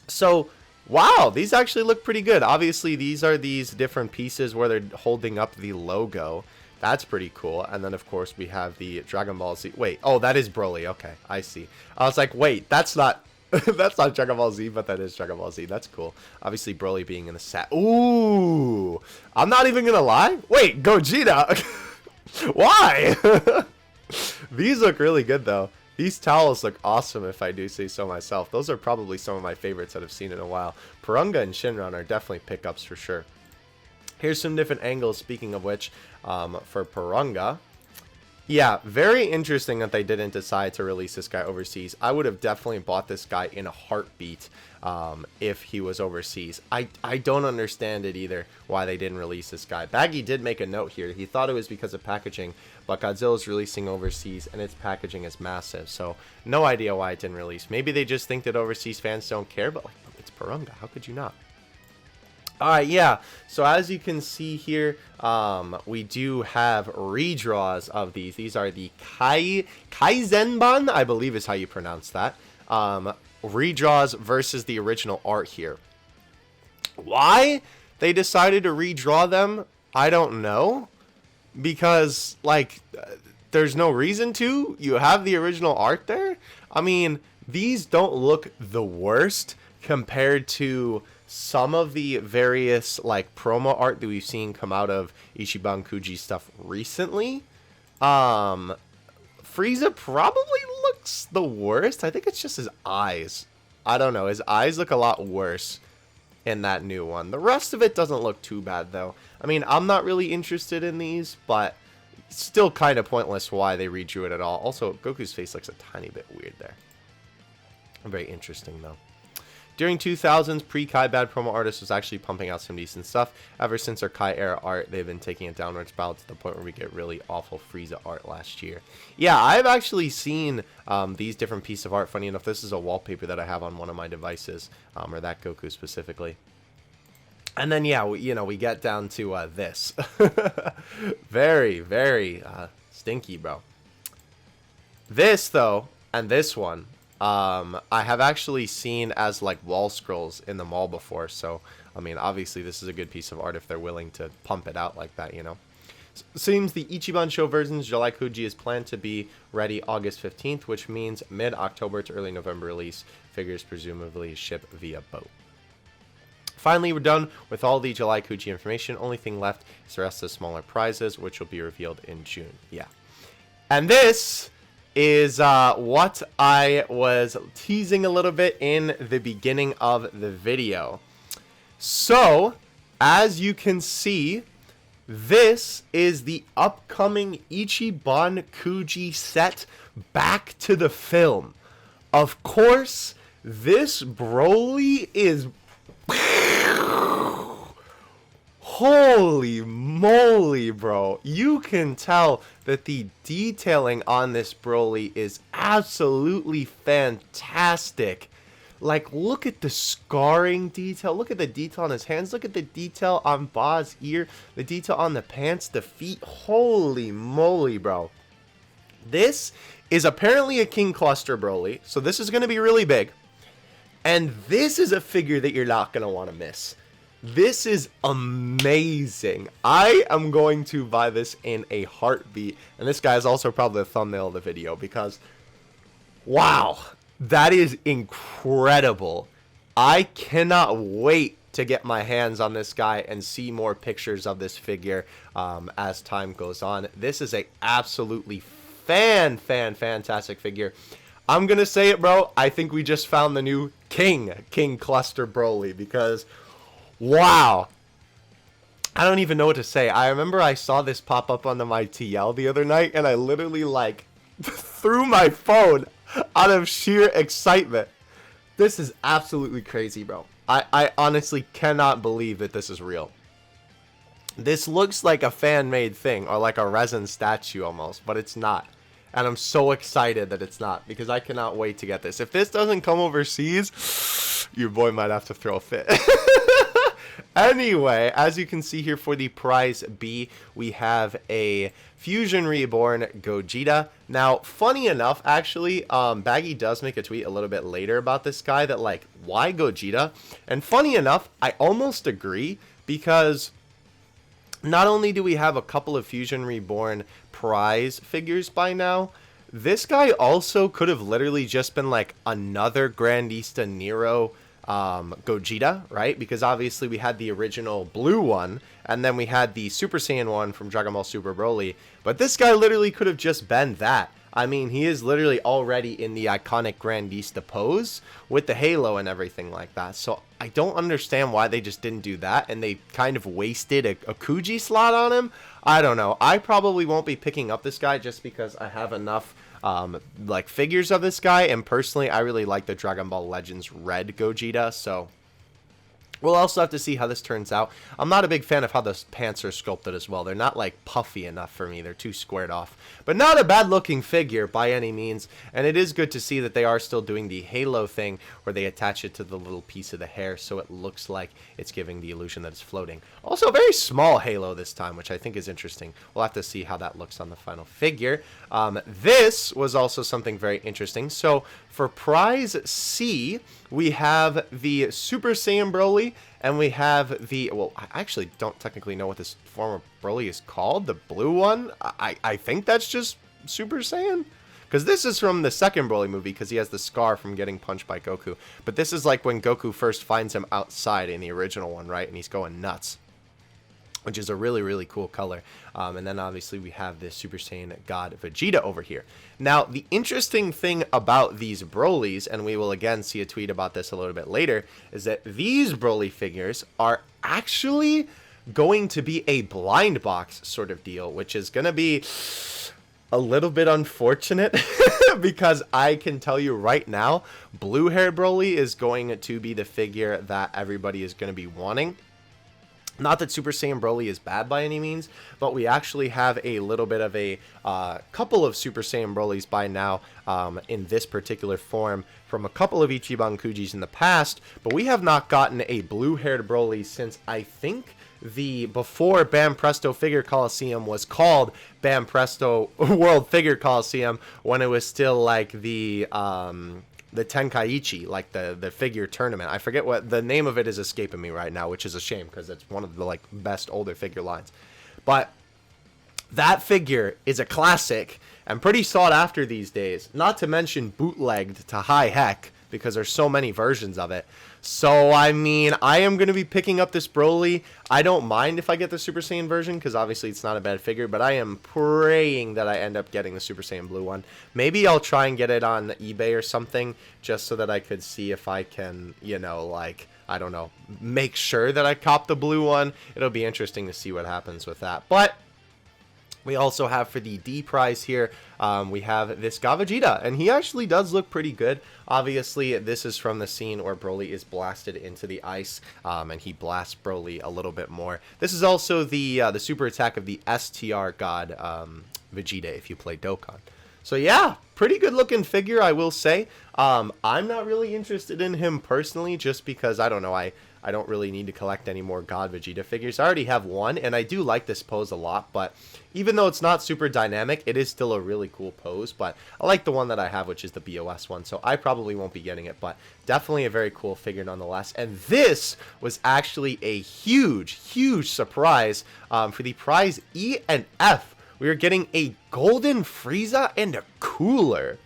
So, wow, these actually look pretty good. Obviously, these are these different pieces where they're holding up the logo. That's pretty cool. And then, of course, we have the Dragon Ball Z. Wait, oh, that is Broly. Okay, I see. I was like, wait, that's not... that's not Dragon Ball Z, but that is Dragon Ball Z. That's cool. Obviously, Broly being in the set. Ooh! I'm not even gonna lie. Wait, Gogeta! Why? These look really good, though. These towels look awesome if I do say so myself. Those are probably some of my favorites that I've seen in a while. Purunga and Shinron are definitely pickups for sure. Here's some different angles, speaking of which, for Purunga. Yeah, very interesting that they didn't decide to release this guy overseas. I would have definitely bought this guy in a heartbeat if he was overseas. I don't understand it either, why they didn't release this guy. Baggy did make a note here. He thought it was because of packaging, but Godzilla's releasing overseas, and its packaging is massive. So, no idea why it didn't release. Maybe they just think that overseas fans don't care, but like, it's Purunga. How could you not? Alright, yeah, so as you can see here, we do have redraws of these. These are the Kaizenban, I believe is how you pronounce that. Redraws versus the original art here. Why they decided to redraw them, I don't know. Because, like, there's no reason to. You have the original art there. I mean, these don't look the worst compared to some of the various like promo art that we've seen come out of Ichiban Kuji stuff recently. Frieza probably looks the worst. I think it's just his eyes. I don't know. His eyes look a lot worse in that new one. The rest of it doesn't look too bad though. I mean, I'm not really interested in these, but still kind of pointless why they redrew it at all. Also, Goku's face looks a tiny bit weird there. Very interesting though. During 2000s, pre-Kai Bad promo artist was actually pumping out some decent stuff. Ever since our Kai era art, they've been taking a downward spiral to the point where we get really awful Frieza art last year. Yeah, I've actually seen these different pieces of art. Funny enough, this is a wallpaper that I have on one of my devices, or that Goku specifically. And then, yeah, we get down to this. Very, very stinky, bro. This, though, and this one, I have actually seen as like wall scrolls in the mall before, so I mean obviously this is a good piece of art if they're willing to pump it out like that, you know. Seems the Ichiban show version's July Kuji is planned to be ready August 15th, which means mid-October to early November release. Figures presumably ship via boat. Finally, we're done with all the July Kuji information. Only thing left is the rest of the smaller prizes, which will be revealed in June. Yeah. And this is what I was teasing a little bit in the beginning of the video. So, as you can see, this is the upcoming Ichiban Kuji set back to the film. Of course, this Broly is... Holy moly, bro. You can tell that the detailing on this Broly is absolutely fantastic. Like, look at the scarring detail. Look at the detail on his hands. Look at the detail on Ba's ear. The detail on the pants, the feet. Holy moly, bro. This is apparently a King Cluster Broly. So this is going to be really big. And this is a figure that you're not going to want to miss. This is amazing. I am going to buy this in a heartbeat. And this guy is also probably the thumbnail of the video because, wow, that is incredible. I cannot wait to get my hands on this guy and see more pictures of this figure as time goes on. This is a absolutely fantastic figure. I'm going to say it, bro. I think we just found the new King Cluster Broly because... wow. I don't even know what to say. I remember I saw this pop up onto my TL the other night and I literally like threw my phone out of sheer excitement. This is absolutely crazy, bro. I honestly cannot believe that this is real. This looks like a fan-made thing or like a resin statue almost, but it's not. And I'm so excited that it's not because I cannot wait to get this. If this doesn't come overseas, your boy might have to throw a fit. Anyway, as you can see here for the prize B, we have a Fusion Reborn Gogeta. Now, funny enough, actually, Baggy does make a tweet a little bit later about this guy that, like, why Gogeta? And funny enough, I almost agree because not only do we have a couple of Fusion Reborn prize figures by now, this guy also could have literally just been, like, another Grandista Nero Gogeta, right? Because obviously we had the original blue one, and then we had the Super Saiyan one from Dragon Ball Super Broly. But this guy literally could have just been that. I mean, he is literally already in the iconic Grandista pose with the halo and everything like that. So I don't understand why they just didn't do that, and they kind of wasted a KUJI slot on him. I don't know. I probably won't be picking up this guy just because I have enough like figures of this guy, and personally I really like the Dragon Ball Legends Red Gogeta, so we'll also have to see how this turns out. I'm not a big fan of how the pants are sculpted as well. They're not like puffy enough for me. They're too squared off. But not a bad looking figure by any means. And it is good to see that they are still doing the halo thing where they attach it to the little piece of the hair so it looks like it's giving the illusion that it's floating. Also a very small halo this time, which I think is interesting. We'll have to see how that looks on the final figure. This was also something very interesting. So for prize C, we have the Super Saiyan Broly, and we have the, well, I actually don't technically know what this form of Broly is called, the blue one. I think that's just Super Saiyan, because this is from the second Broly movie, because he has the scar from getting punched by Goku. But this is like when Goku first finds him outside in the original one, right? And he's going nuts, which is a really, really cool color. And then obviously we have this Super Saiyan God Vegeta over here. Now, the interesting thing about these Brolys, and we will again see a tweet about this a little bit later, is that these Broly figures are actually going to be a blind box sort of deal, which is going to be a little bit unfortunate because I can tell you right now, blue-haired Broly is going to be the figure that everybody is going to be wanting. Not that Super Saiyan Broly is bad by any means, but we actually have a little bit of a couple of Super Saiyan Brolys by now in this particular form from a couple of Ichiban Kujis in the past, but we have not gotten a blue-haired Broly since I think the before Bam Presto Figure Coliseum was called Bam Presto World Figure Coliseum, when it was still like the Tenkaichi, like the figure tournament. I forget what the name of it is, escaping me right now, which is a shame because it's one of the like best older figure lines. But that figure is a classic and pretty sought after these days, not to mention bootlegged to high heck because there's so many versions of it. So, I mean, I am going to be picking up this Broly. I don't mind if I get the Super Saiyan version, because obviously it's not a bad figure, but I am praying that I end up getting the Super Saiyan Blue one. Maybe I'll try and get it on eBay or something, just so that I could see if I can, you know, like, I don't know, make sure that I cop the blue one. It'll be interesting to see what happens with that. But we also have for the D prize here, we have this Vegeta, and he actually does look pretty good. Obviously, this is from the scene where Broly is blasted into the ice, and he blasts Broly a little bit more. This is also the super attack of the STR God Vegeta if you play Dokkan. So yeah, pretty good looking figure, I will say. I'm not really interested in him personally, just because, I don't know, I don't really need to collect any more God Vegeta figures. I already have one, and I do like this pose a lot, but even though it's not super dynamic, it is still a really cool pose. But I like the one that I have, which is the BOS one, so I probably won't be getting it, but definitely a very cool figure nonetheless. And this was actually a huge, huge surprise for the prize E and F. We are getting a Golden Frieza and a Cooler.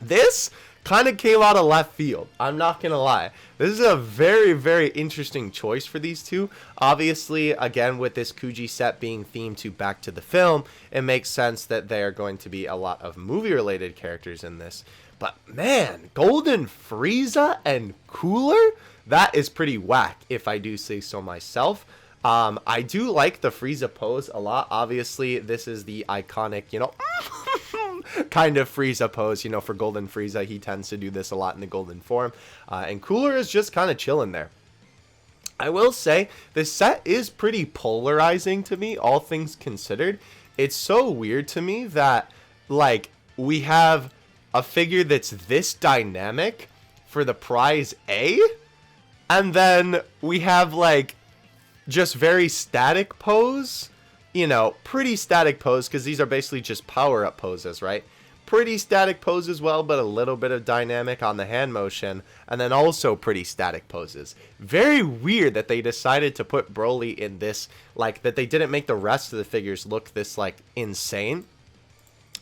This kind of came out of left field, I'm not gonna lie. This is a very, very interesting choice for these two. Obviously, again, with this Kuji set being themed to Back to the Film, it makes sense that there are going to be a lot of movie-related characters in this. But man, Golden Frieza and Cooler? That is pretty whack, if I do say so myself. I do like the Frieza pose a lot. Obviously, this is the iconic, you know, kind of Frieza pose, you know, for Golden Frieza. He tends to do this a lot in the golden form. And Cooler is just kind of chilling there. I will say, this set is pretty polarizing to me, all things considered. It's so weird to me that, like, we have a figure that's this dynamic for the prize A, and then we have, like, just very static pose, you know, pretty static pose, because these are basically just power-up poses, right? Pretty static pose as well, but a little bit of dynamic on the hand motion, and then also pretty static poses. Very weird that they decided to put Broly in this, like, that they didn't make the rest of the figures look this, like, insane.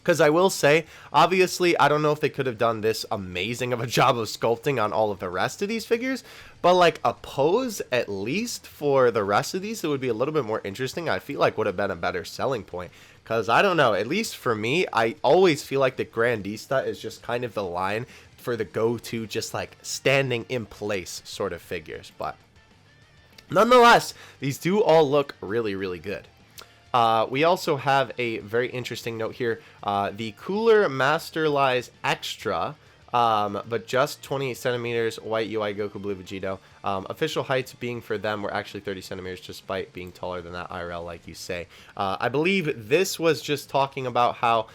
Because I will say, obviously, I don't know if they could have done this amazing of a job of sculpting on all of the rest of these figures, but like a pose, at least for the rest of these, it would be a little bit more interesting. I feel like would have been a better selling point. Because I don't know, at least for me, I always feel like the Grandista is just kind of the line for the go-to, just like standing in place sort of figures. But nonetheless, these do all look really, really good. We also have a very interesting note here. The Cooler Masterlize Extra, but just 28 centimeters, white UI Goku, blue Vegito. Official heights being for them were actually 30 centimeters, despite being taller than that IRL, like you say. I believe this was just talking about how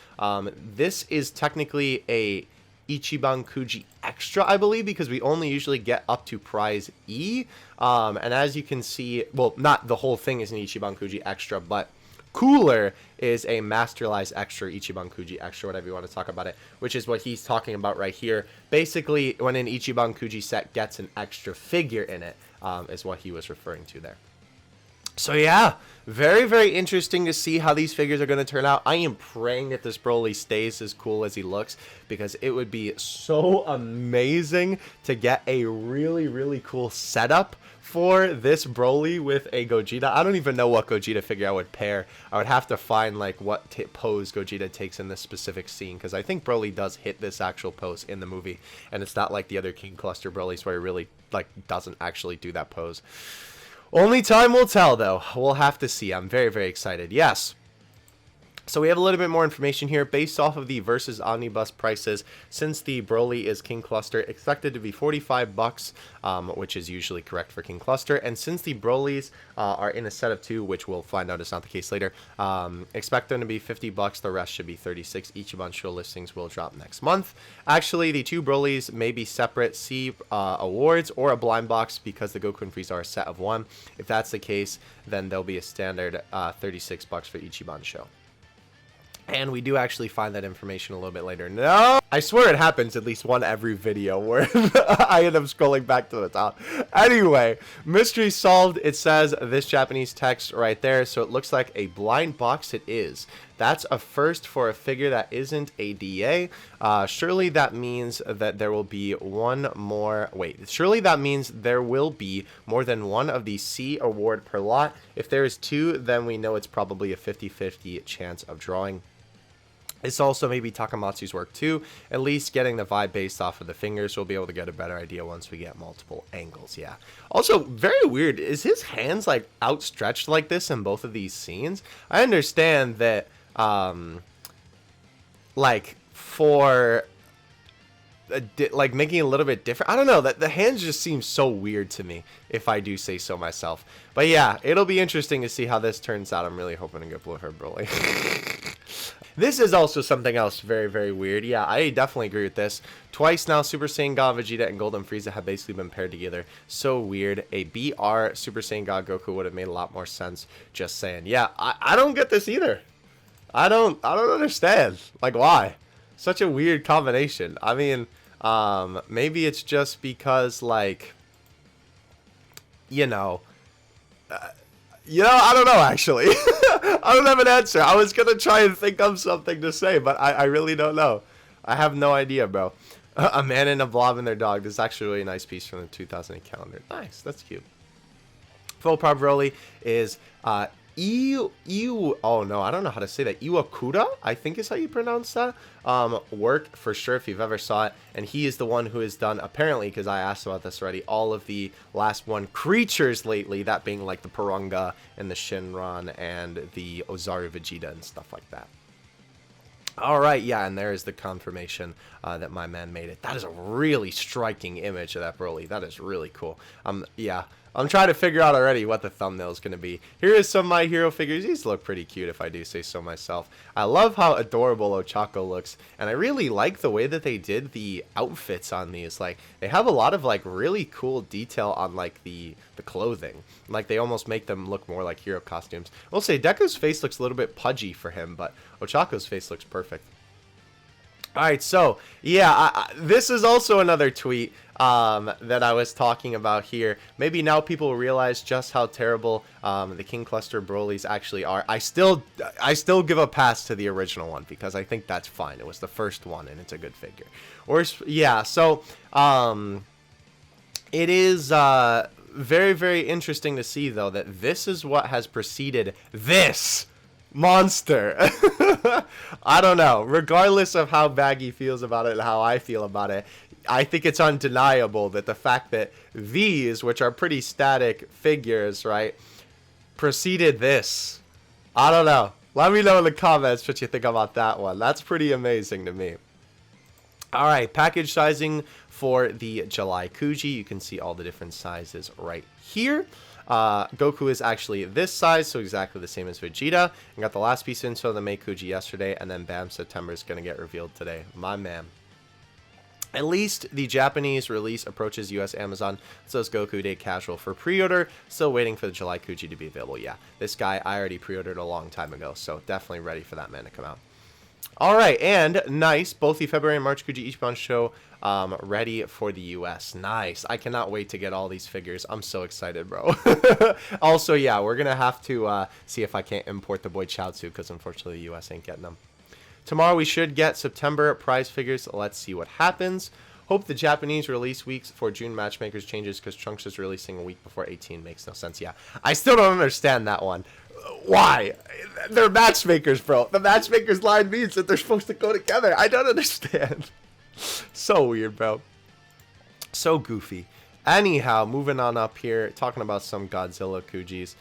this is technically a Ichiban KUJI Extra, I believe, because we only usually get up to prize E. And as you can see, well, not the whole thing is an Ichiban KUJI Extra, but Cooler is a Masterlize Extra, Ichiban KUJI Extra, whatever you want to talk about it, which is what he's talking about right here. Basically, when an Ichiban KUJI set gets an extra figure in it, is what he was referring to there. So yeah, very, very interesting to see how these figures are going to turn out. I am praying that this Broly stays as cool as he looks, because it would be so amazing to get a really, really cool setup for this Broly with a Gogeta. I don't even know what Gogeta figure I would pair. I would have to find like what pose Gogeta takes in this specific scene, because I think Broly does hit this actual pose in the movie, and it's not like the other King Cluster Brolys where he really like doesn't actually do that pose. Only time will tell, though. We'll have to see. I'm very, very excited. Yes. So we have a little bit more information here based off of the Versus Omnibus prices. Since the Broly is King Cluster, expected to be $45, which is usually correct for King Cluster. And since the Brolys are in a set of 2, which we'll find out is not the case later, expect them to be $50. The rest should be $36. Ichiban show listings will drop next month. Actually, the 2 Brolys may be separate C awards or a blind box, because the Goku and Frieza are a set of 1. If that's the case, then there'll be a standard $36 for Ichiban show. And we do actually find that information a little bit later. No! I swear it happens at least one every video where I end up scrolling back to the top. Anyway, mystery solved. It says this Japanese text right there. So it looks like a blind box. It is. That's a first for a figure that isn't a DA. Surely that means that there will be one more. Wait, surely that means there will be more than one of the C award per lot. If there is 2, then we know it's probably a 50-50 chance of drawing. It's also maybe Takamatsu's work too. At least getting the vibe based off of the fingers, we'll be able to get a better idea once we get multiple angles. Yeah. Also, very weird. Is his hands like outstretched like this in both of these scenes? I understand that, like for like making it a little bit different. I don't know, that the hands just seem so weird to me, if I do say so myself. But yeah, it'll be interesting to see how this turns out. I'm really hoping to get Blue Hair Broly. This is also something else very, very weird. Yeah, I definitely agree with this. Twice now, Super Saiyan God Vegeta and Golden Frieza have basically been paired together. So weird. A BR Super Saiyan God Goku would have made a lot more sense. Just saying. Yeah, I don't get this either. I don't understand. Like, why? Such a weird combination. I mean, maybe it's just because, like, you know, I don't know, actually. I don't have an answer. I was going to try and think of something to say, but I really don't know. I have no idea, bro. A man and a blob and their dog. This is actually a really nice piece from the 2008 calendar. Nice. That's cute. Full Power Broly is oh no, I don't know how to say that. Iwakura, I think is how you pronounce that. Work for sure if you've ever saw it. And he is the one who has done, apparently, because I asked about this already, all of the last one creatures lately, that being like the Purunga and the Shinron and the Ozaru Vegeta and stuff like that. Alright, yeah, and there is the confirmation that my man made it. That is a really striking image of that Broly. That is really cool. Yeah. I'm trying to figure out already what the thumbnail is going to be. Here is some My Hero figures. These look pretty cute if I do say so myself. I love how adorable Ochako looks. And I really like the way that they did the outfits on these. Like, they have a lot of, like, really cool detail on, like, the clothing. Like, they almost make them look more like hero costumes. I will say, Deku's face looks a little bit pudgy for him, but Ochako's face looks perfect. All right, so yeah, this is also another tweet that I was talking about here. Maybe now people realize just how terrible the King Cluster Brolys actually are. I still give a pass to the original one because I think that's fine. It was the first one and it's a good figure. Or yeah, so it is very, very interesting to see though that this is what has preceded this monster. I don't know. Regardless of how Baggy feels about it and how I feel about it, I think it's undeniable that the fact that these, which are pretty static figures, right, preceded this. I don't know. Let me know in the comments what you think about that one. That's pretty amazing to me. All right, package sizing for the July Kuji. You can see all the different sizes right here. Goku is actually this size, so exactly the same as Vegeta. I got the last piece in, so the May Kuji yesterday, and then bam, September is going to get revealed today. My man. At least the Japanese release approaches US Amazon, so it's Goku Day Casual for pre-order. Still waiting for the July Kuji to be available. Yeah, this guy I already pre-ordered a long time ago, so definitely ready for that man to come out. All right, and nice, both the February and March Kuji Ichiban show ready for the US. Nice. I cannot wait to get all these figures. I'm so excited, bro. Also, yeah, we're going to have to see if I can't import the boy Chaozu because unfortunately the US ain't getting them. Tomorrow we should get September prize figures. Let's see what happens. Hope the Japanese release weeks for June matchmakers changes because Trunks is releasing a week before 18 makes no sense. Yeah, I still don't understand that one. Why? They're matchmakers, bro. The matchmakers line means that they're supposed to go together. I don't understand. So weird, bro. So goofy. Anyhow, moving on up here, talking about some Godzilla Kujis.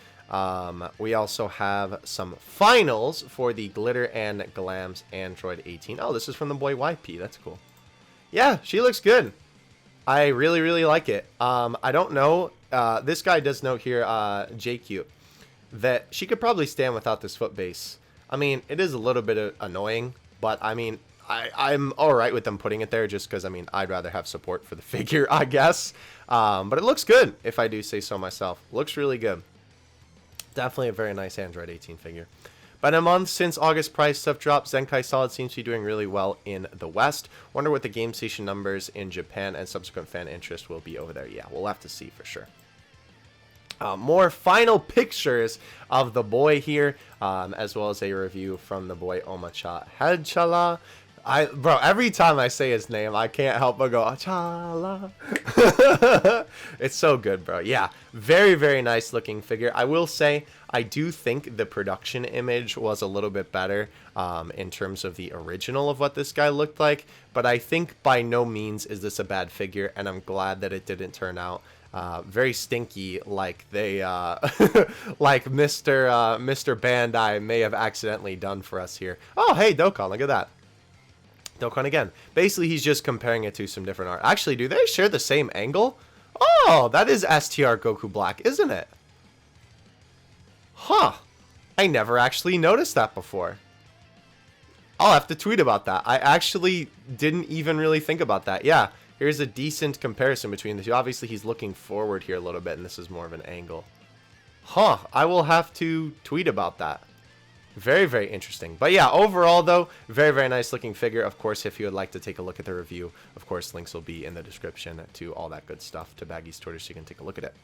We also have some finals for the Glitter and Glams Android 18. Oh, this is from the boy YP. That's cool. Yeah, she looks good. I really, really like it. I don't know. This guy does note here, JQ, that she could probably stand without this foot base. I mean, it is a little bit annoying, but I mean, I'm all right with them putting it there just because, I mean, I'd rather have support for the figure, I guess. But it looks good, if I do say so myself. Looks really good. Definitely a very nice Android 18 figure. But a month since August price stuff dropped, Zenkai Solid seems to be doing really well in the West. Wonder what the game station numbers in Japan and subsequent fan interest will be over there. Yeah, we'll have to see for sure. More final pictures of the boy here, as well as a review from the boy Omacha Hedchala. Bro, every time I say his name, I can't help but go, Chala. It's so good, bro. Yeah, very, very nice looking figure. I will say, I do think the production image was a little bit better in terms of the original of what this guy looked like. But I think by no means is this a bad figure, and I'm glad that it didn't turn out very stinky like they like Mr. Bandai may have accidentally done for us here. Oh, hey, Dokkan, look at that. Dokkan again. Basically, he's just comparing it to some different art. Actually, do they share the same angle? Oh, that is STR Goku Black, isn't it? Huh. I never actually noticed that before. I'll have to tweet about that. I actually didn't even really think about that. Yeah, here's a decent comparison between the two. Obviously, he's looking forward here a little bit, and this is more of an angle. Huh. I will have to tweet about that. Very, very interesting. But yeah, overall, though, very, very nice looking figure. Of course, if you would like to take a look at the review, of course, links will be in the description to all that good stuff, to Baggy's Twitter, so you can take a look at it.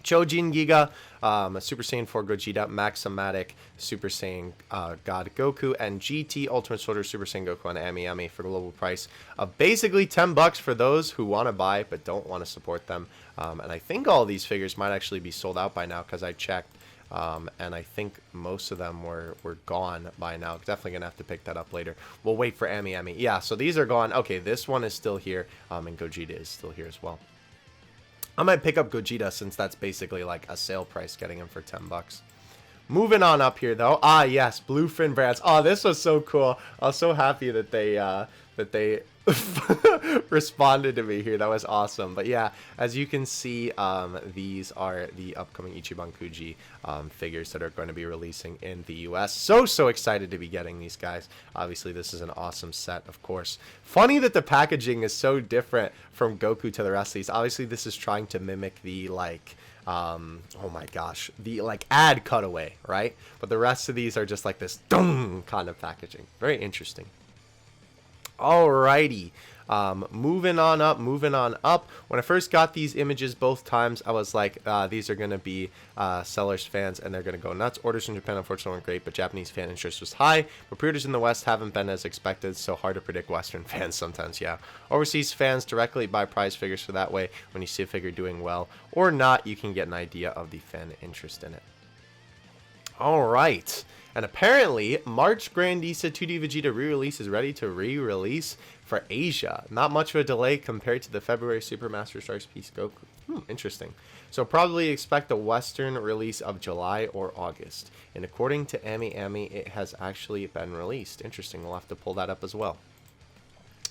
Chojin Giga, Super Saiyan 4 Gogeta, Maxomatic, Super Saiyan God Goku, and GT Ultimate Soldier Super Saiyan Goku on Ami Ami for a global price of basically $10 for those who want to buy but don't want to support them. And I think all these figures might actually be sold out by now because I checked. And I think most of them were gone by now. Definitely going to have to pick that up later. We'll wait for Ami Ami. Yeah, so these are gone. Okay, this one is still here, and Gogeta is still here as well. I might pick up Gogeta since that's basically like a sale price, getting him for $10. Moving on up here, though. Ah, yes, Bluefin Brands. Oh, this was so cool. I was so happy that they responded to me here. That was awesome. But yeah, as you can see, these are the upcoming Ichiban Kuji figures that are going to be releasing in the US. So excited to be getting these guys. Obviously, this is an awesome set, of course. Funny that the packaging is so different from Goku to the rest of these. Obviously, this is trying to mimic the, like, oh my gosh, the, like, ad cutaway, right? But the rest of these are just like this kind of packaging. Very interesting. Alrighty. Moving on up, moving on up. When I first got these images both times, I was like, these are going to be sellers fans and they're going to go nuts. Orders from Japan unfortunately weren't great, but Japanese fan interest was high. But pre-orders in the West haven't been as expected, so hard to predict Western fans sometimes, yeah. Overseas fans directly buy prize figures, so that way when you see a figure doing well or not, you can get an idea of the fan interest in it. Alright. And apparently, March Grandisa 2D Vegeta re-release is ready to re-release for Asia. Not much of a delay compared to the February Super Master Stars Piece Goku. Interesting. So probably expect a Western release of July or August. And according to Ami, it has actually been released. Interesting. We'll have to pull that up as well.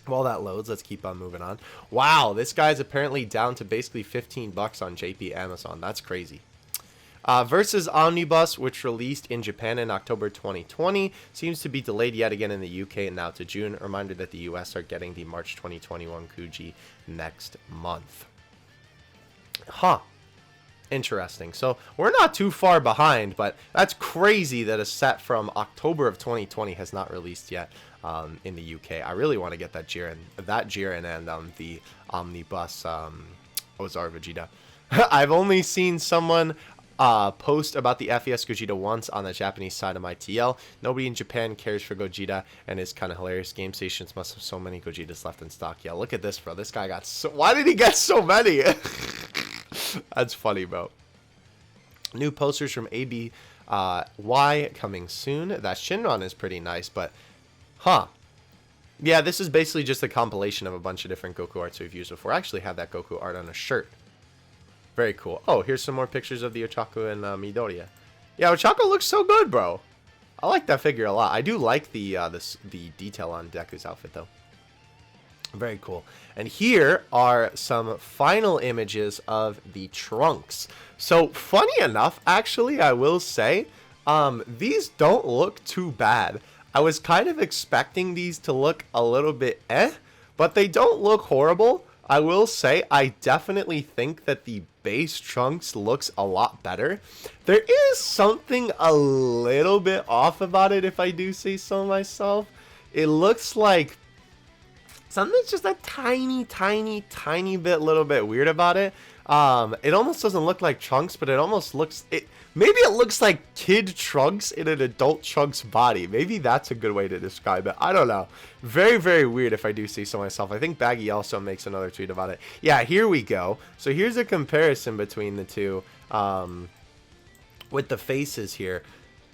While that loads, let's keep on moving on. Wow, this guy's apparently down to basically 15 bucks on JP Amazon. That's crazy. Versus Omnibus, which released in Japan in October 2020, seems to be delayed yet again in the UK and now to June. A reminder that the US are getting the March 2021 Kuji next month. Huh. Interesting. So we're not too far behind, but that's crazy that a set from October of 2020 has not released yet in the UK. I really want to get that Jiren and the Omnibus Ozar Vegeta. I've only seen someone post about the FES Gogeta once on the Japanese side of my TL. Nobody in Japan cares for Gogeta, and it's kind of hilarious. Game stations must have so many Gogetas left in stock. Yeah, look at this, bro. This guy got so... Why did he get so many? That's funny, bro. New posters from AB Y coming soon. That Shinron is pretty nice, but... Huh. Yeah, this is basically just a compilation of a bunch of different Goku arts we've used before. I actually have that Goku art on a shirt. Very cool. Oh, here's some more pictures of the Ochaku and Midoriya. Yeah, Ochaku looks so good, bro. I like that figure a lot. I do like the detail on Deku's outfit, though. Very cool. And here are some final images of the Trunks. So, funny enough, actually, I will say, these don't look too bad. I was kind of expecting these to look a little bit but they don't look horrible. I will say, I definitely think that the base Trunks looks a lot better. There is something a little bit off about it, if I do say so myself. It looks like something's just a tiny bit, little bit weird about it. It almost doesn't look like Trunks, but it almost looks... Maybe it looks like kid Trunks in an adult Trunks body. Maybe that's a good way to describe it. I don't know. Very, very weird if I do say so myself. I think Baggy also makes another tweet about it. Yeah, here we go. So here's a comparison between the two with the faces here.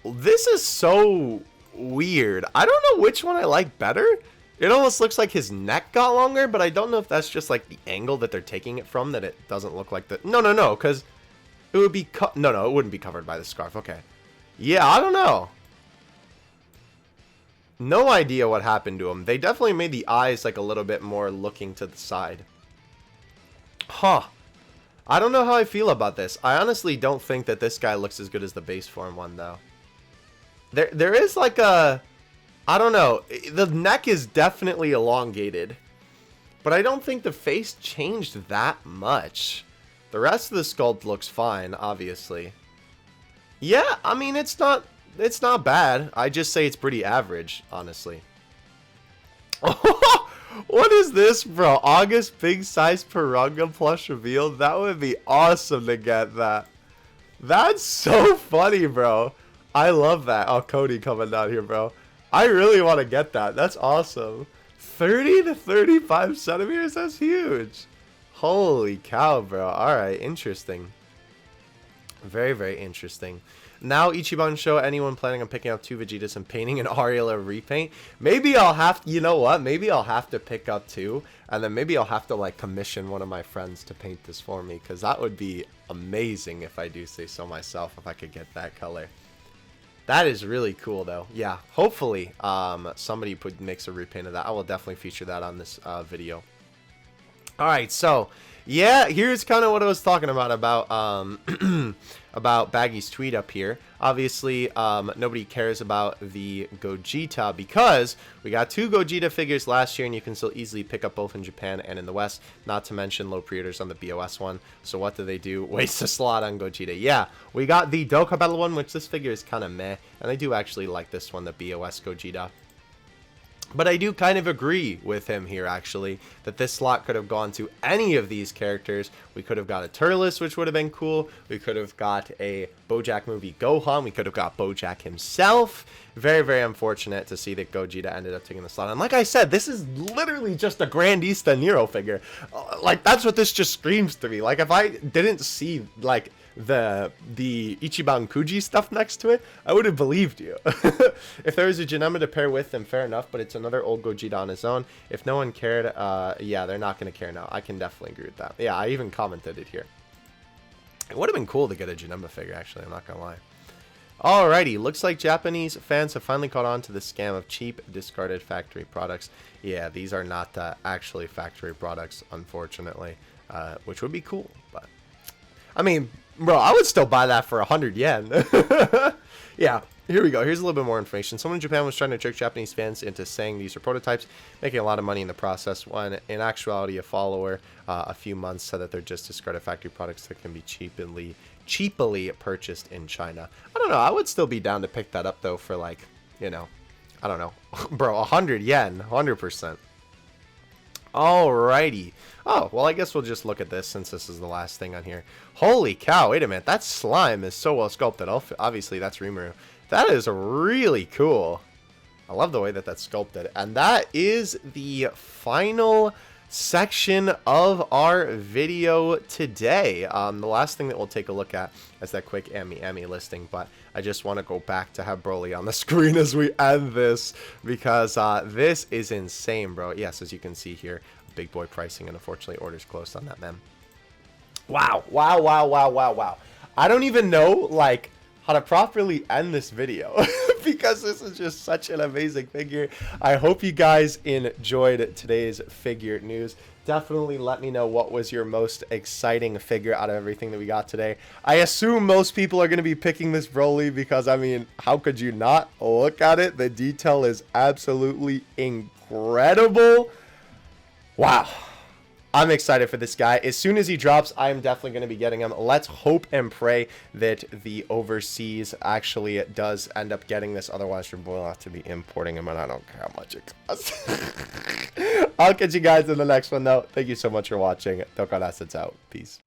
This is so weird. I don't know which one I like better. It almost looks like his neck got longer, but I don't know if that's just like the angle that they're taking it from, that it doesn't look like the... No, because... It would be no, it wouldn't be covered by the scarf. Okay. Yeah, I don't know. No idea what happened to him. They definitely made the eyes like a little bit more looking to the side. Huh. I don't know how I feel about this. I honestly don't think that this guy looks as good as the base form one, though. There is like a... I don't know. The neck is definitely elongated. But I don't think the face changed that much. The rest of the sculpt looks fine, obviously. Yeah, I mean, it's not bad. I just say it's pretty average, honestly. What is this, bro? August big size Piranga plush revealed? That would be awesome to get that. That's so funny, bro. I love that. Oh, Cody coming down here, bro. I really want to get that. That's awesome. 30 to 35 centimeters? That's huge. Holy cow, bro. Alright, interesting. Very, very interesting. Now, Ichiban show anyone planning on picking up 2 Vegetas and painting an Ariel repaint. Maybe I'll have to, you know what? Maybe I'll have to pick up 2. And then maybe I'll have to, like, commission one of my friends to paint this for me. Because that would be amazing if I do say so myself, if I could get that color. That is really cool, though. Yeah, hopefully somebody makes a repaint of that. I will definitely feature that on this video. Alright, so, yeah, here's kind of what I was talking about about Baggy's tweet up here. Obviously, nobody cares about the Gogeta because we got 2 Gogeta figures last year, and you can still easily pick up both in Japan and in the West, not to mention low pre-orders on the BOS one. So what do? Waste a slot on Gogeta. Yeah, we got the Dokkan Battle one, which this figure is kind of meh, and I do actually like this one, the BOS Gogeta. But I do kind of agree with him here, actually, that this slot could have gone to any of these characters. We could have got a Turles, which would have been cool. We could have got a BoJack movie Gohan. We could have got BoJack himself. Very, very unfortunate to see that Gogeta ended up taking the slot. And like I said, this is literally just a Grandista Nero figure. Like, that's what this just screams to me. Like, if I didn't see, like, the Ichiban KUJI stuff next to it, I would have believed you. If there was a Janema to pair with, then fair enough, but it's another old Gogeta on his own. If no one cared, yeah, they're not going to care now. I can definitely agree with that. Yeah, I even commented it here. It would have been cool to get a Janema figure, actually, I'm not going to lie. Alrighty, looks like Japanese fans have finally caught on to the scam of cheap, discarded factory products. Yeah, these are not actually factory products, unfortunately, which would be cool, but... I mean, bro, I would still buy that for 100 yen. Yeah, here we go. Here's a little bit more information. Someone in Japan was trying to trick Japanese fans into saying these are prototypes, making a lot of money in the process, when in actuality a follower a few months said that they're just discarded factory products that can be cheaply purchased in China. I don't know. I would still be down to pick that up, though, for, like, you know, I don't know. Bro, 100 yen, 100%. Alrighty. Oh, well, I guess we'll just look at this since this is the last thing on here. Holy cow, wait a minute. That slime is so well sculpted. Obviously, that's Rimuru. That is really cool. I love the way that that's sculpted. And that is the final section of our video today. The last thing that we'll take a look at is that quick Ami listing, but I just want to go back to have BROLY on the screen as we end this, because this is insane, bro. Yes, as you can see here, big boy pricing, and unfortunately orders closed on that, man. Wow. I don't even know, like, how to properly end this video because this is just such an amazing figure. I hope you guys enjoyed today's figure news. Definitely let me know what was your most exciting figure out of everything that we got today. I assume most people are going to be picking this BROLY because, I mean, how could you not? Look at it. The detail is absolutely incredible. Wow. I'm excited for this guy. As soon as he drops, I am definitely going to be getting him. Let's hope and pray that the overseas actually does end up getting this. Otherwise, your boy will have to be importing him, and I don't care how much it costs. I'll catch you guys in the next one, though. Thank you so much for watching. Dokkan Assets out. Peace.